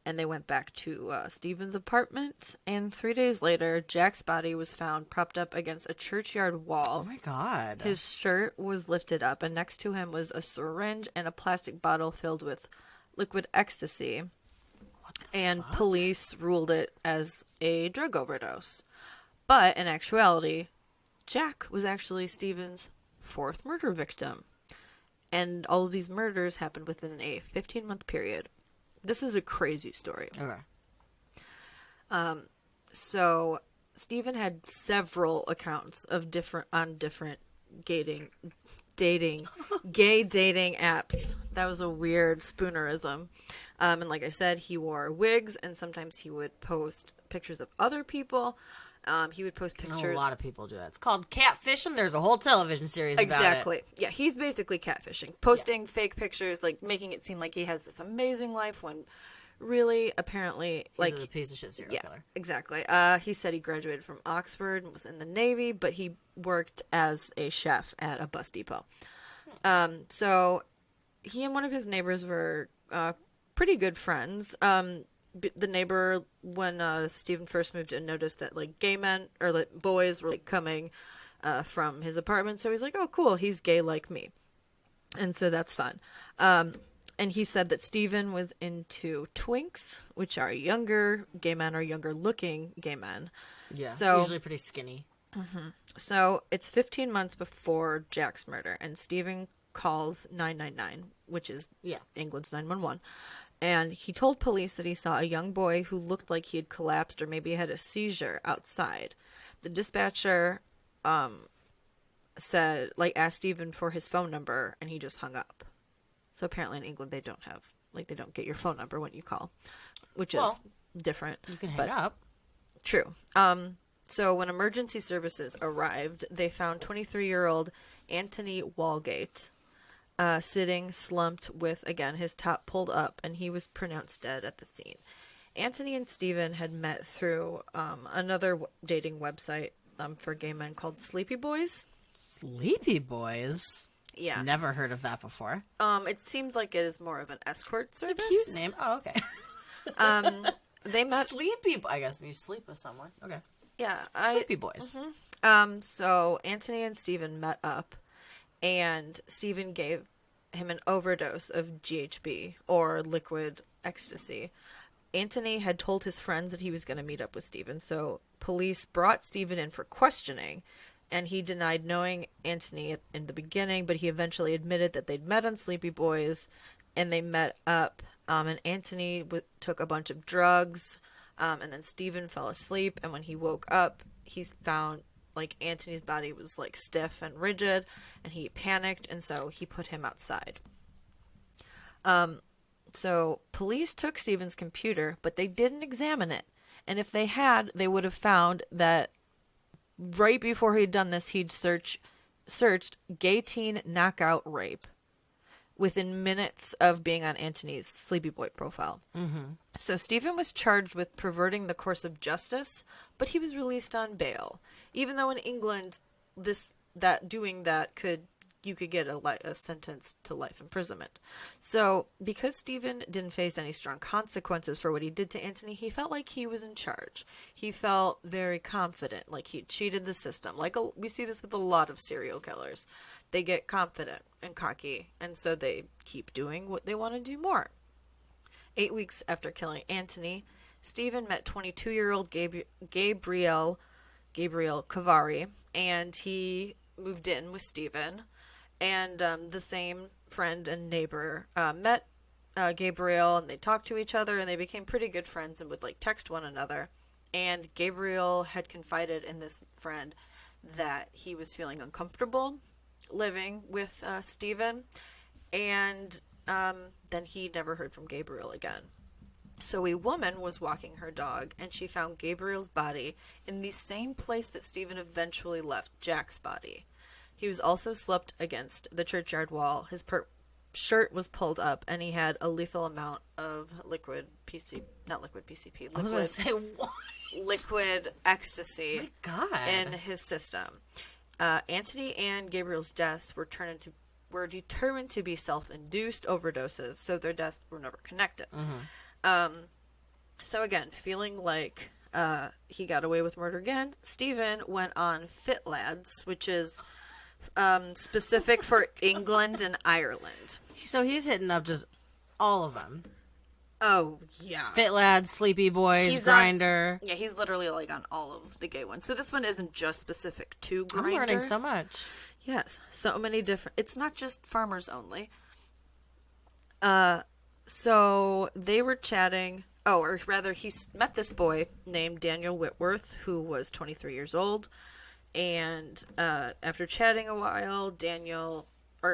and they went back to Steven's apartment. And 3 days later, Jack's body was found propped up against a churchyard wall. Oh my god. His shirt was lifted up, and next to him was a syringe and a plastic bottle filled with liquid ecstasy. And police ruled it as a drug overdose. But in actuality, Jack was actually Steven's 4th murder victim. And all of these murders happened within a 15-month period. This is a crazy story. Okay. So Steven had several accounts of different gay dating apps. That was a weird spoonerism. And like I said, he wore wigs, and sometimes he would post pictures of other people. He would post pictures. A lot of people do that. It's called catfishing. There's a whole television series Exactly. about it. Yeah, he's basically catfishing. Posting fake pictures, like making it seem like he has this amazing life when really, apparently, like... He's a piece of shit serial killer. Exactly. He said he graduated from Oxford and was in the Navy, but he worked as a chef at a bus depot. So he and one of his neighbors were pretty good friends. The neighbor, when Steven first moved in, noticed that like gay men or like boys were like coming from his apartment. So he's like, "Oh, cool, he's gay like me," and so that's fun. And he said that Steven was into twinks, which are younger gay men or younger looking gay men. Yeah, so usually pretty skinny. Mm-hmm. So it's 15 months before Jack's murder, and Steven calls 999, which is England's 911. And he told police that he saw a young boy who looked like he had collapsed or maybe had a seizure outside. The dispatcher said, like, asked Steven for his phone number, and he just hung up. So apparently in England they don't have, like, they don't get your phone number when you call, which is different. You can hang up. True. So when emergency services arrived, they found 23-year-old Anthony Walgate sitting slumped with, again, his top pulled up, and he was pronounced dead at the scene. Anthony and Stephen had met through another dating website for gay men called Sleepy Boys. Sleepy Boys? Yeah. Never heard of that before. It seems like it is more of an escort service. It's a cute name. Oh, okay. They met... I guess you sleep with someone. Okay. Yeah. Sleepy Boys. So Anthony and Stephen met up, and Stephen gave him an overdose of GHB, or liquid ecstasy. Anthony had told his friends that he was going to meet up with Stephen, so police brought Stephen in for questioning, and he denied knowing Anthony in the beginning, but he eventually admitted that they'd met on Sleepy Boys, and they met up, and Anthony took a bunch of drugs, and then Stephen fell asleep, and when he woke up, he found, like, Anthony's body was, like, stiff and rigid, and he panicked, and so he put him outside. So police took Stephen's computer, but they didn't examine it. And if they had, they would have found that right before he'd done this, he'd searched gay teen knockout rape within minutes of being on Anthony's Sleepy Boy profile. Mm-hmm. So Stephen was charged with perverting the course of justice, but he was released on bail. Even though in England, you could get a sentence to life imprisonment. So, because Stephen didn't face any strong consequences for what he did to Anthony, he felt like he was in charge. He felt very confident, like he cheated the system. We see this with a lot of serial killers. They get confident and cocky, and so they keep doing what they want to do more. 8 weeks after killing Anthony, Stephen met 22-year-old Gabriel Cavari, and he moved in with Stephen. And the same friend and neighbor met Gabriel, and they talked to each other, and they became pretty good friends and would, like, text one another. And Gabriel had confided in this friend that he was feeling uncomfortable living with Stephen, and then he never heard from Gabriel again. So a woman was walking her dog, and she found Gabriel's body in the same place that Stephen eventually left Jack's body. He was also slumped against the churchyard wall. His shirt was pulled up, and he had a lethal amount of liquid ecstasy in his system. Anthony and Gabriel's deaths were determined to be self-induced overdoses, so their deaths were never connected. Mm-hmm. So again, feeling like he got away with murder again, Stephen went on FitLads, which is specific for England and Ireland. So he's hitting up just all of them. Oh, yeah. FitLads, Sleepy Boys, Grindr. Yeah, he's literally, like, on all of the gay ones. So this one isn't just specific to Grindr. I'm learning so much. Yes, so many different... It's not just farmers only. So they were chatting... Oh, or rather, he met this boy named Daniel Whitworth, who was 23 years old. And after chatting a while,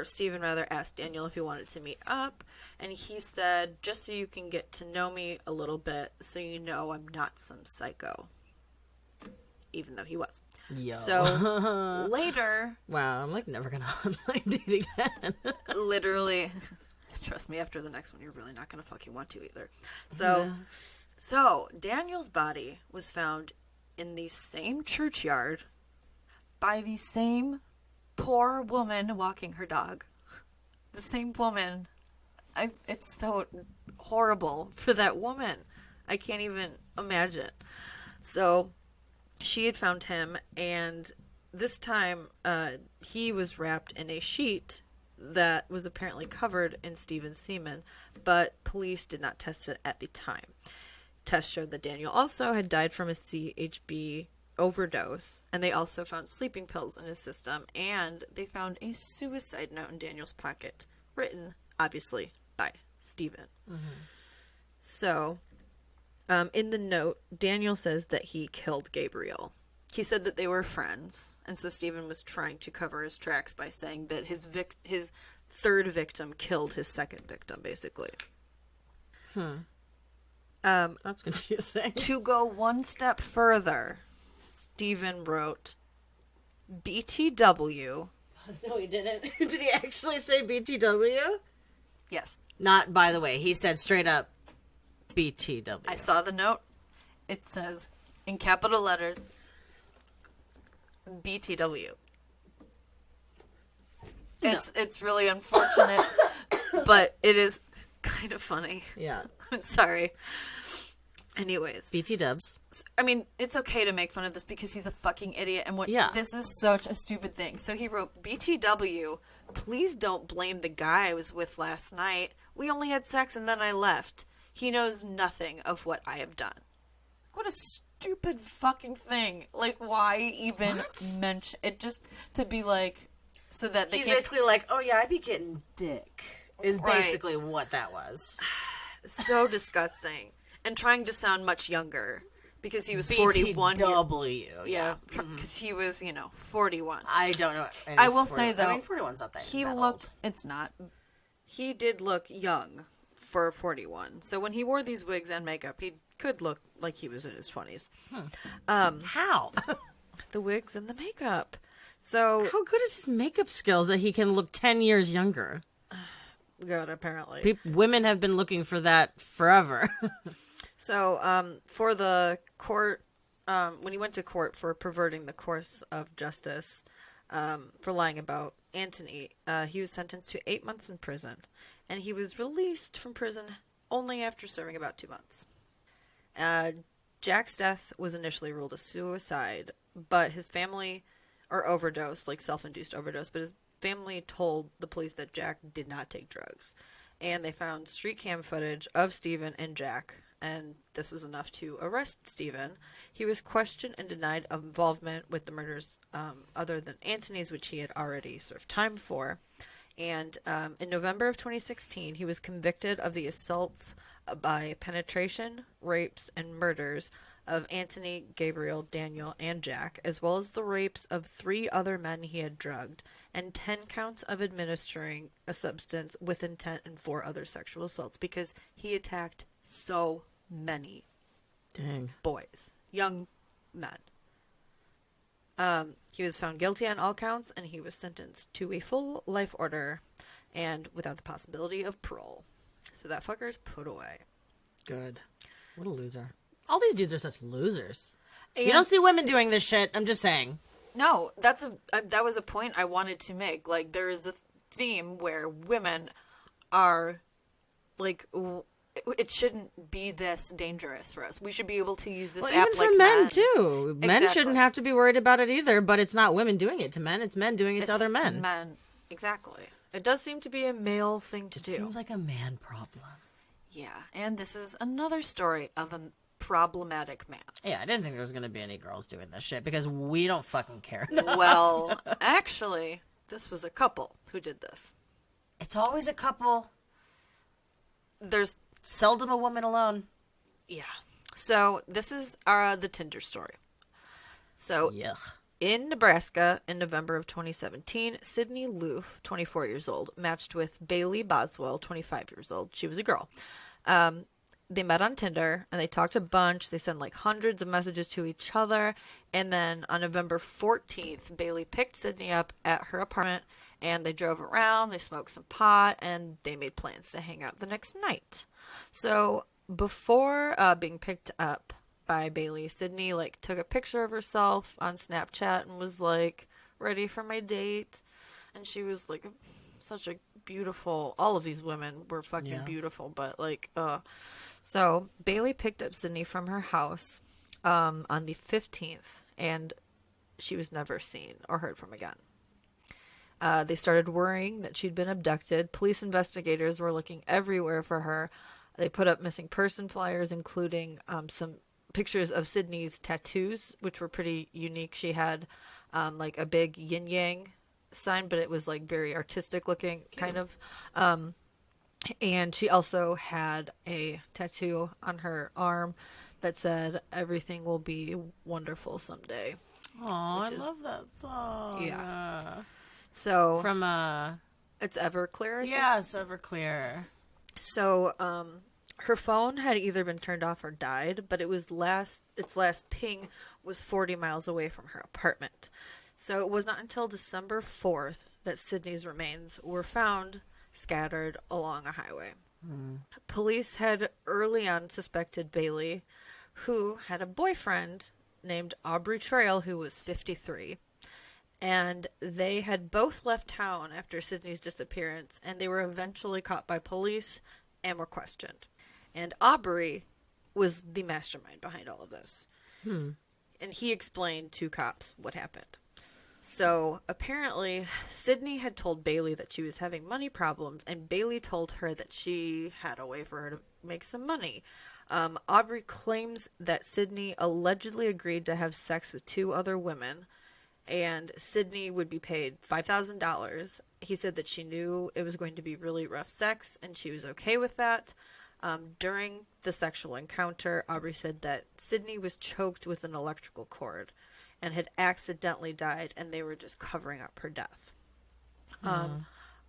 Stephen asked Daniel if he wanted to meet up, and he said, just so you can get to know me a little bit, so you know I'm not some psycho. Even though he was. Yo. So, later... Wow, I'm, like, never gonna online date again. Literally. Trust me, after the next one, you're really not gonna fucking want to either. So Daniel's body was found in the same churchyard by the same poor woman walking her dog. The same woman. It's so horrible for that woman. I can't even imagine. So she had found him, and this time he was wrapped in a sheet that was apparently covered in Stephen's semen, but police did not test it at the time. Tests showed that Daniel also had died from a CHB overdose, and they also found sleeping pills in his system, and they found a suicide note in Daniel's pocket, written, obviously, by Stephen. Mm-hmm. So, in the note, Daniel says that he killed Gabriel. He said that they were friends, and so Stephen was trying to cover his tracks by saying that his third victim killed his second victim, basically. That's confusing. To go one step further, Stephen wrote, BTW, No, he didn't. Did he actually say BTW? Yes. Not, by the way. He said straight up BTW. I saw the note. It says, in capital letters, BTW. It's really unfortunate, but it is kind of funny. Yeah. I'm sorry. Anyways. BT dubs. I mean, it's okay to make fun of this because he's a fucking idiot, and this is such a stupid thing. So he wrote, BTW, please don't blame the guy I was with last night. We only had sex and then I left. He knows nothing of what I have done. What a stupid fucking thing. Like, why even mention it? Just to be like, so that they He's can't... basically like, oh yeah, I be getting dick. Is basically what that was. So disgusting. And trying to sound much younger. Because he was 41. BTW. Yeah. Because he was, 41. I don't know. I will say, though... 41's not that He that looked... old. It's not. He did look young for 41. So when he wore these wigs and makeup, he could look like he was in his 20s. How? The wigs and the makeup. So... How good is his makeup skills that he can look 10 years younger? Good, apparently. Women have been looking for that forever. So, for the court, when he went to court for perverting the course of justice, for lying about Antony, he was sentenced to 8 months in prison, and he was released from prison only after serving about 2 months. Jack's death was initially ruled a suicide, but his family, or overdose, like self-induced overdose, but his family told the police that Jack did not take drugs, and they found street cam footage of Stephen and Jack, and this was enough to arrest Stephen. He was questioned and denied involvement with the murders other than Antony's, which he had already served time for. And in November of 2016, he was convicted of the assaults by penetration, rapes, and murders of Antony, Gabriel, Daniel, and Jack, as well as the rapes of 3 other men he had drugged, and 10 counts of administering a substance with intent and 4 other sexual assaults, because he attacked so many boys, young men. He was found guilty on all counts, and he was sentenced to a full life order and without the possibility of parole. So that fucker's put away. Good. What a loser. All these dudes are such losers. And you don't see women doing this shit. I'm just saying. No, that was a point I wanted to make. Like, there is this theme where women are, like, it shouldn't be this dangerous for us. We should be able to use this app even like for men, men. too. Men Exactly. shouldn't have to be worried about it either, but it's not women doing it to men. It's men doing it to other men. Men, exactly. It does seem to be a male thing to do. Seems like a man problem. Yeah, and this is another story of a problematic man. Yeah, I didn't think there was going to be any girls doing this shit because we don't fucking care. Well, actually, this was a couple who did this. It's always a couple. There's seldom a woman alone. Yeah. So this is the Tinder story. So in Nebraska, in November of 2017, Sydney Loof, 24 years old, matched with Bailey Boswell, 25 years old. She was a girl. They met on Tinder, and they talked a bunch. They sent, like, hundreds of messages to each other. And then on November 14th, Bailey picked Sydney up at her apartment, and they drove around. They smoked some pot, and they made plans to hang out the next night. So before being picked up by Bailey, Sydney, like, took a picture of herself on Snapchat and was like, ready for my date. And she was like such a beautiful, all of these women were fucking beautiful, but like so Bailey picked up Sydney from her house on the 15th, and she was never seen or heard from again. They started worrying that she'd been abducted. Police investigators were looking everywhere for her. They put up missing person flyers, including some pictures of Sydney's tattoos, which were pretty unique. She had like a big yin yang sign, but it was like very artistic looking, kind of. And she also had a tattoo on her arm that said, "Everything will be wonderful someday." Oh, I love that song. Yeah. So from it's Everclear, I think? Yes, Everclear. So her phone had either been turned off or died, but its last ping was 40 miles away from her apartment. So it was not until December 4th that Sydney's remains were found scattered along a highway. Police had early on suspected Bailey, who had a boyfriend named Aubrey Trail, who was 53. And they had both left town after Sydney's disappearance, and they were eventually caught by police and were questioned. And Aubrey was the mastermind behind all of this. And he explained to cops what happened. So apparently, Sydney had told Bailey that she was having money problems, and Bailey told her that she had a way for her to make some money. Aubrey claims that Sydney allegedly agreed to have sex with 2 other women, and Sydney would be paid $5,000. He said that she knew it was going to be really rough sex, and she was okay with that. During the sexual encounter, Aubrey said that Sydney was choked with an electrical cord and had accidentally died, and they were just covering up her death.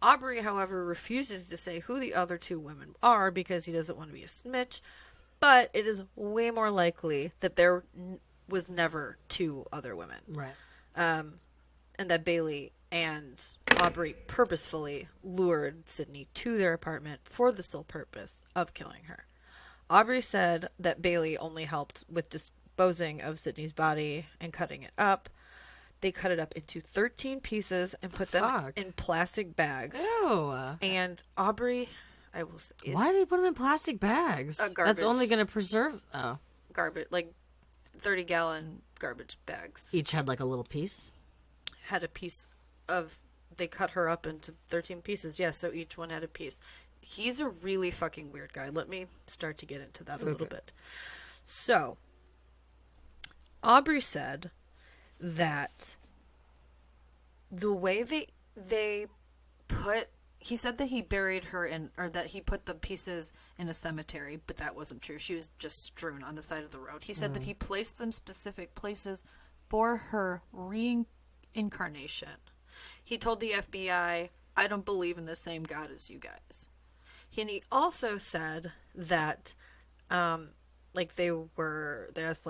Aubrey, however, refuses to say who the other 2 women are because he doesn't want to be a snitch, but it is way more likely that there was never 2 other women. Right. And that Bailey and Aubrey purposefully lured Sydney to their apartment for the sole purpose of killing her. Aubrey said that Bailey only helped with disposing of Sydney's body and cutting it up. They cut it up into 13 pieces and put them in plastic bags. Ew. And Aubrey, I will say, Why do they put them in plastic bags? That's garbage. only going to preserve... Oh. Garbage, like 30-gallon garbage bags. Each had like a little piece? Had a piece of... They cut her up into 13 pieces. Yeah, so each one had a piece. He's a really fucking weird guy. Let me start to get into that a little bit. So, Aubrey said that the way they put... He said that he buried her in... Or that he put the pieces in a cemetery, but that wasn't true. She was just strewn on the side of the road. He said that he placed them specific places for her reincarnation. He told the FBI, I don't believe in the same God as you guys. And he also said that, they asked,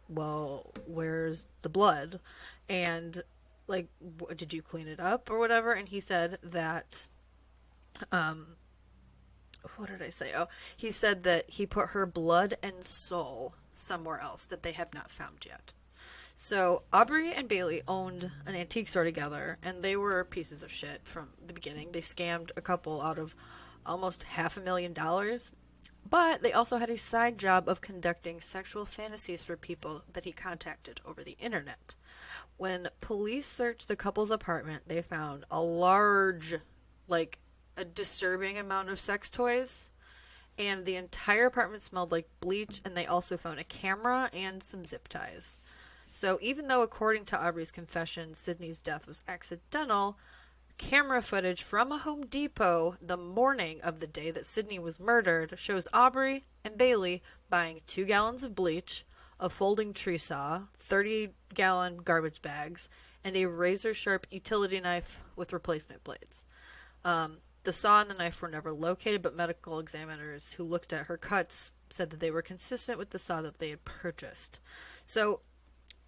well, where's the blood? And, did you clean it up or whatever? And he said that, what did I say? Oh, he said that he put her blood and soul somewhere else that they have not found yet. So, Aubrey and Bailey owned an antique store together, and they were pieces of shit from the beginning. They scammed a couple out of almost $500,000, but they also had a side job of conducting sexual fantasies for people that he contacted over the internet. When police searched the couple's apartment, they found a large, a disturbing amount of sex toys, and the entire apartment smelled like bleach, and they also found a camera and some zip ties. So even though, according to Aubrey's confession, Sydney's death was accidental, camera footage from a Home Depot the morning of the day that Sydney was murdered shows Aubrey and Bailey buying 2 gallons of bleach, a folding tree saw, 30-gallon garbage bags, and a razor-sharp utility knife with replacement blades. The saw and the knife were never located, but medical examiners who looked at her cuts said that they were consistent with the saw that they had purchased. So,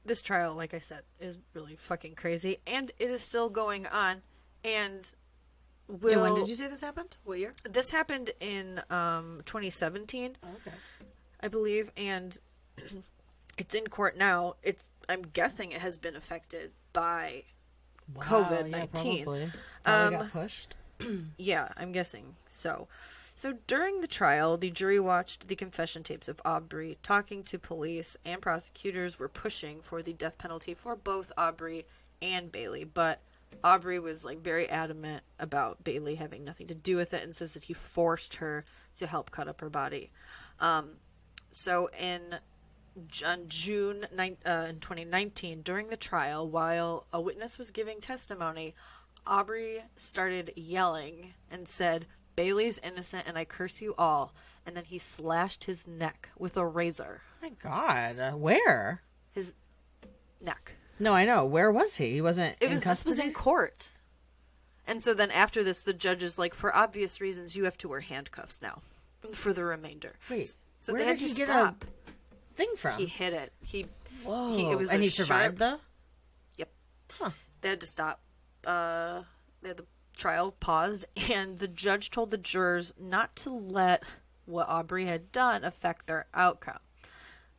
this trial, like I said, is really fucking crazy, and it is still going on, and when did you say this happened? What year? This happened in 2017, I believe, and it's in court now. I'm guessing it has been affected by COVID-19. Yeah, probably. Got pushed. Yeah, I'm guessing so. So during the trial, the jury watched the confession tapes of Aubrey talking to police, and prosecutors were pushing for the death penalty for both Aubrey and Bailey. But Aubrey was very adamant about Bailey having nothing to do with it and says that he forced her to help cut up her body. So in June in 2019, during the trial, while a witness was giving testimony, Aubrey started yelling and said, "Bailey's innocent and I curse you all." And then he slashed his neck with a razor. My God. Where? His neck. No, I know. Where was he? He wasn't in custody? This was in court. And so then after this, the judge is like, for obvious reasons, you have to wear handcuffs now for the remainder. Wait. So where they had did to he get stop. a thing from? He hit it. Whoa. It was and a he survived, though? Yep. Huh. They had to stop. the trial paused, and the judge told the jurors not to let what Aubrey had done affect their outcome.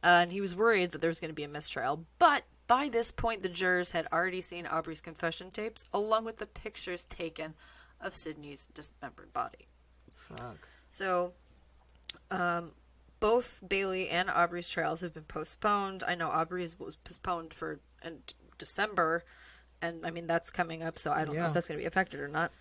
And he was worried that there was going to be a mistrial. But by this point, the jurors had already seen Aubrey's confession tapes, along with the pictures taken of Sydney's dismembered body. Fuck. So, both Bailey and Aubrey's trials have been postponed. I know Aubrey's was postponed for December, and I mean that's coming up, so I don't know if that's going to be affected or not.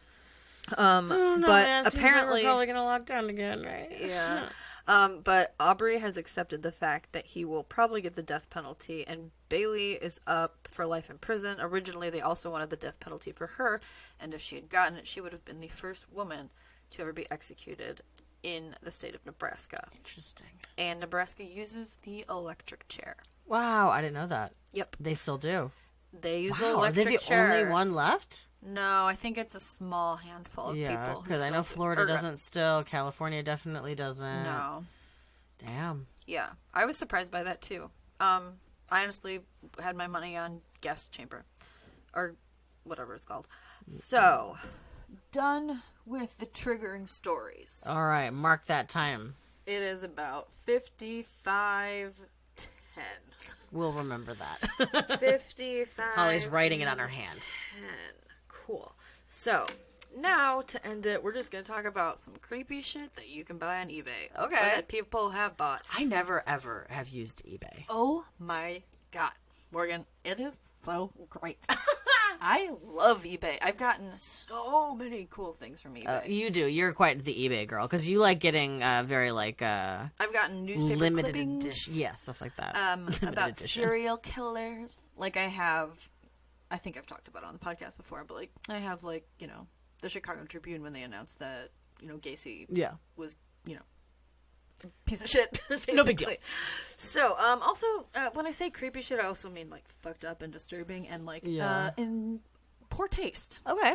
But man, apparently, we're probably going to lock down again, right? yeah. But Aubrey has accepted the fact that he will probably get the death penalty, and Bailey is up for life in prison. Originally, they also wanted the death penalty for her, and if she had gotten it, she would have been the first woman to ever be executed in the state of Nebraska. Interesting. And Nebraska uses the electric chair. Wow, I didn't know that. Yep. They still do. They use the Wow, are electric they the chair. only one left? No, I think it's a small handful of Yeah, people. who because I know still do- Florida or- doesn't still. California definitely doesn't. No. Damn. Yeah, I was surprised by that too. I honestly had my money on gas chamber, or whatever it's called. So, done with the triggering stories. All right, mark that time. It is about 55:10. We'll remember that. 55. Holly's writing it on her hand. 10. Cool. So, now to end it, we're just going to talk about some creepy shit that you can buy on eBay. Okay. Or that people have bought. I never, ever have used eBay. Oh my god. Morgan, it is so great. I love eBay. I've gotten so many cool things from eBay. You do. You're quite the eBay girl because you like getting very like I've gotten newspaper limited clippings. edition. Yeah, stuff like that. Limited About edition. serial killers. Like I think I've talked about it on the podcast before, but like I have like, you know, the Chicago Tribune when they announced that, you know, Gacy was, you know, a piece of shit. No big deal. So, also, when I say creepy shit, I also mean like fucked up and disturbing and like in poor taste. Okay.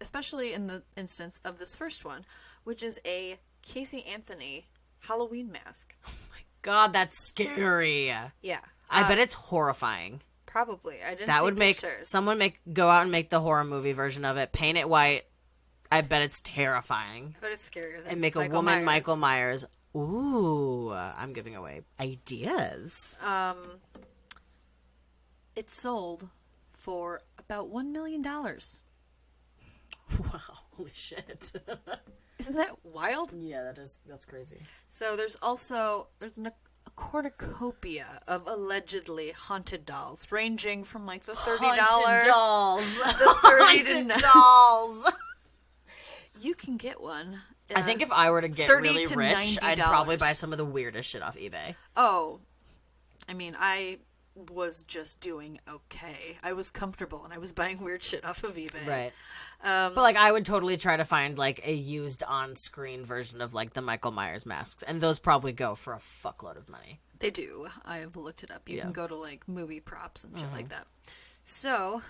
Especially in the instance of this first one, which is a Casey Anthony Halloween mask. God, that's scary. Yeah. I bet it's horrifying. Probably. I didn't That see would make pictures. someone go out and make the horror movie version of it, paint it white. I bet it's terrifying. But it's scarier than And make a Michael woman Myers. Michael Myers. Ooh, I'm giving away ideas. It sold for about $1 million. Wow, holy shit. Isn't that wild? Yeah, that's crazy. So there's a cornucopia of allegedly haunted dolls, ranging from like the $30 dolls. the 30 to dolls. You can get one. I think if I were to get 30 really to rich, I'd $90. probably buy some of the weirdest shit off eBay. Oh, I mean, I was just doing okay. I was comfortable, and I was buying weird shit off of eBay. Right. But like, I would totally try to find like a used on-screen version of like the Michael Myers masks, and those probably go for a fuckload of money. They do. I've looked it up. You Yeah. can go to like movie props and shit like that. So,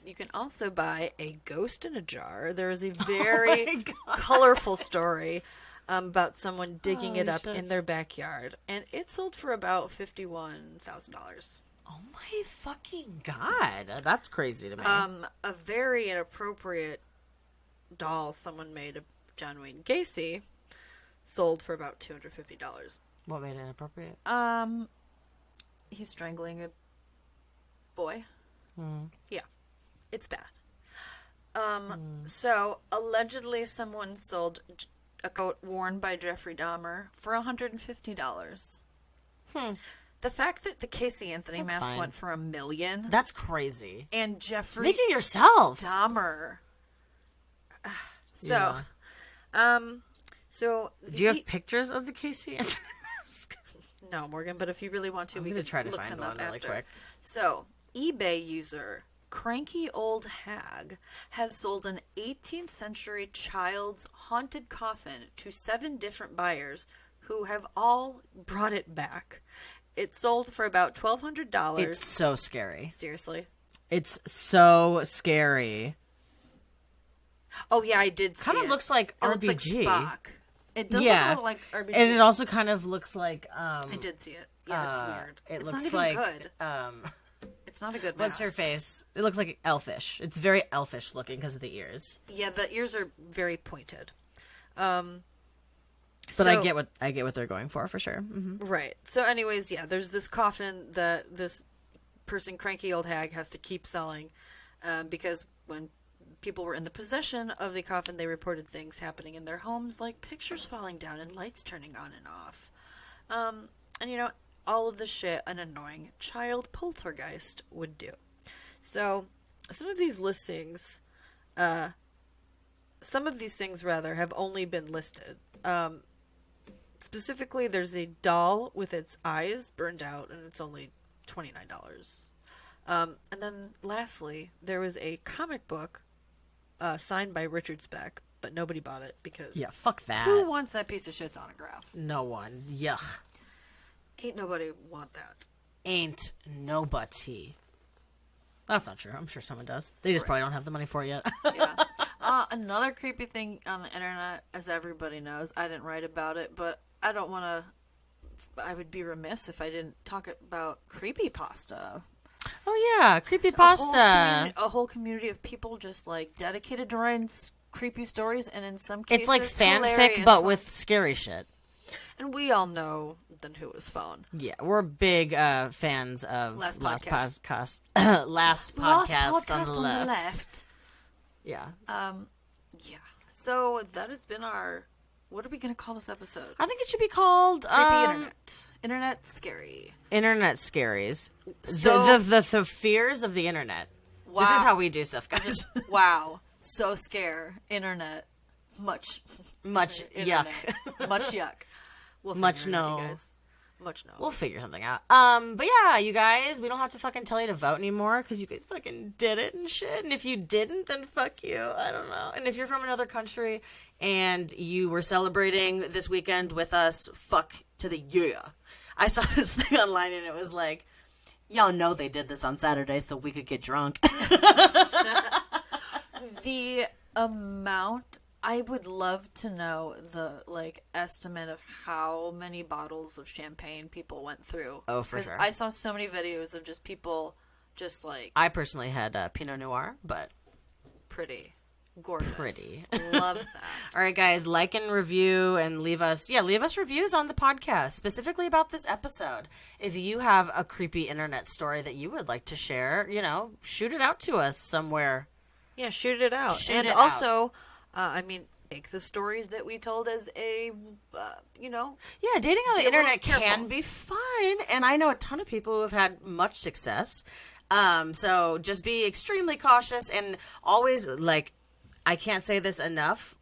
you can also buy a ghost in a jar. There is a very colorful story about someone digging it up in their backyard, and it sold for about $51,000. Oh my fucking god, that's crazy to me. A very inappropriate doll someone made of John Wayne Gacy sold for about $250. What made it inappropriate? He's strangling a boy. Yeah, it's bad. So allegedly someone sold a coat worn by Jeffrey Dahmer for $150. The fact that the Casey Anthony mask fine. went for $1 million That's crazy. and Jeffrey Make it yourself. Dahmer. So, Yeah. so Do you have pictures of the Casey Anthony mask? no, Morgan, but if you really want to, I'm we gonna could try to look find them one up really after. quick. So, eBay user Cranky Old Hag has sold an 18th century child's haunted coffin to 7 different buyers who have all brought it back. It sold for about $1,200. It's so scary. Seriously. It's so scary. Oh yeah, I did see it. Kind of looks like It looks like RBG. Spock. It does Yeah. look like RBG. And it also kind of looks like I did see it. Yeah, it's weird. It It's looks not even like good. It's not a good mask. What's her face? It looks like elfish. It's very elfish looking because of the ears. Yeah, the ears are very pointed. But I get what they're going for sure. Mm-hmm. Right. So anyways, yeah, there's this coffin that this person, cranky old hag, has to keep selling because when people were in the possession of the coffin, they reported things happening in their homes, like pictures falling down and lights turning on and off. And, you know, all of the shit an annoying child poltergeist would do. So some of these things, have only been listed. Specifically, there's a doll with its eyes burned out, and it's only $29. And then, lastly, there was a comic book signed by Richard Speck, but nobody bought it because... Yeah, fuck that. Who wants that piece of shit's autograph? No one. Yuck. Ain't nobody want that. Ain't nobody. That's not true. I'm sure someone does. They just probably don't have the money for it yet. Yeah. Another creepy thing on the internet, as everybody knows, I didn't write about it, but I don't want to... I would be remiss if I didn't talk about creepypasta. Oh yeah, creepypasta. A whole community of people just like dedicated to writing creepy stories, and in some cases, it's like fanfic, hilarious but with scary shit. And we all know then who was phone. Yeah, we're big fans of Last podcast. Last Last podcast on the left. left. Yeah. Yeah. So that has been our... What are we going to call this episode? I think it should be called Creepy Internet. Internet Scary. Internet Scaries. So, the fears of the internet. wow. This is how we do stuff, guys. Wow. So scare. Internet. Much yuck. Much yuck. We'll Much figure it out, no. you guys. Much no. We'll figure something out. But yeah, you guys, we don't have to fucking tell you to vote anymore because you guys fucking did it and shit. And if you didn't, then fuck you. I don't know. And if you're from another country and you were celebrating this weekend with us, fuck to the yeah. I saw this thing online and it was like, y'all know they did this on Saturday so we could get drunk. The amount... I would love to know the, estimate of how many bottles of champagne people went through. Oh, for sure. I saw so many videos of just people just, I personally had Pinot Noir, but... Pretty. Gorgeous. Pretty. Love that. All right, guys, like and review and leave us reviews on the podcast, specifically about this episode. If you have a creepy internet story that you would like to share, shoot it out to us somewhere. Yeah, shoot it out. Shoot and it also... make the stories that we told as a, Yeah, dating on the internet can be fun, and I know a ton of people who have had much success. So just be extremely cautious, and always, I can't say this enough,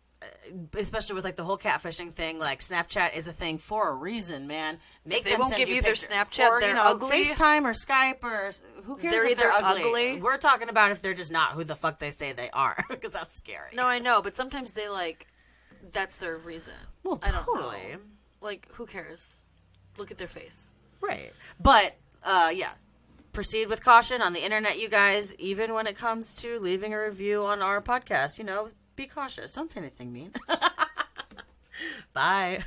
especially with, the whole catfishing thing. Snapchat is a thing for a reason, man. If they won't give you their Snapchat, or, they're ugly. FaceTime or Skype or who cares They're if they're either ugly. We're talking about if they're just not who the fuck they say they are, because that's scary. No, I know, but sometimes they, that's their reason. Well, I don't totally. know. Who cares? Look at their face. Right. But, yeah. Proceed with caution on the internet, you guys, even when it comes to leaving a review on our podcast. Be cautious. Don't say anything mean. Bye.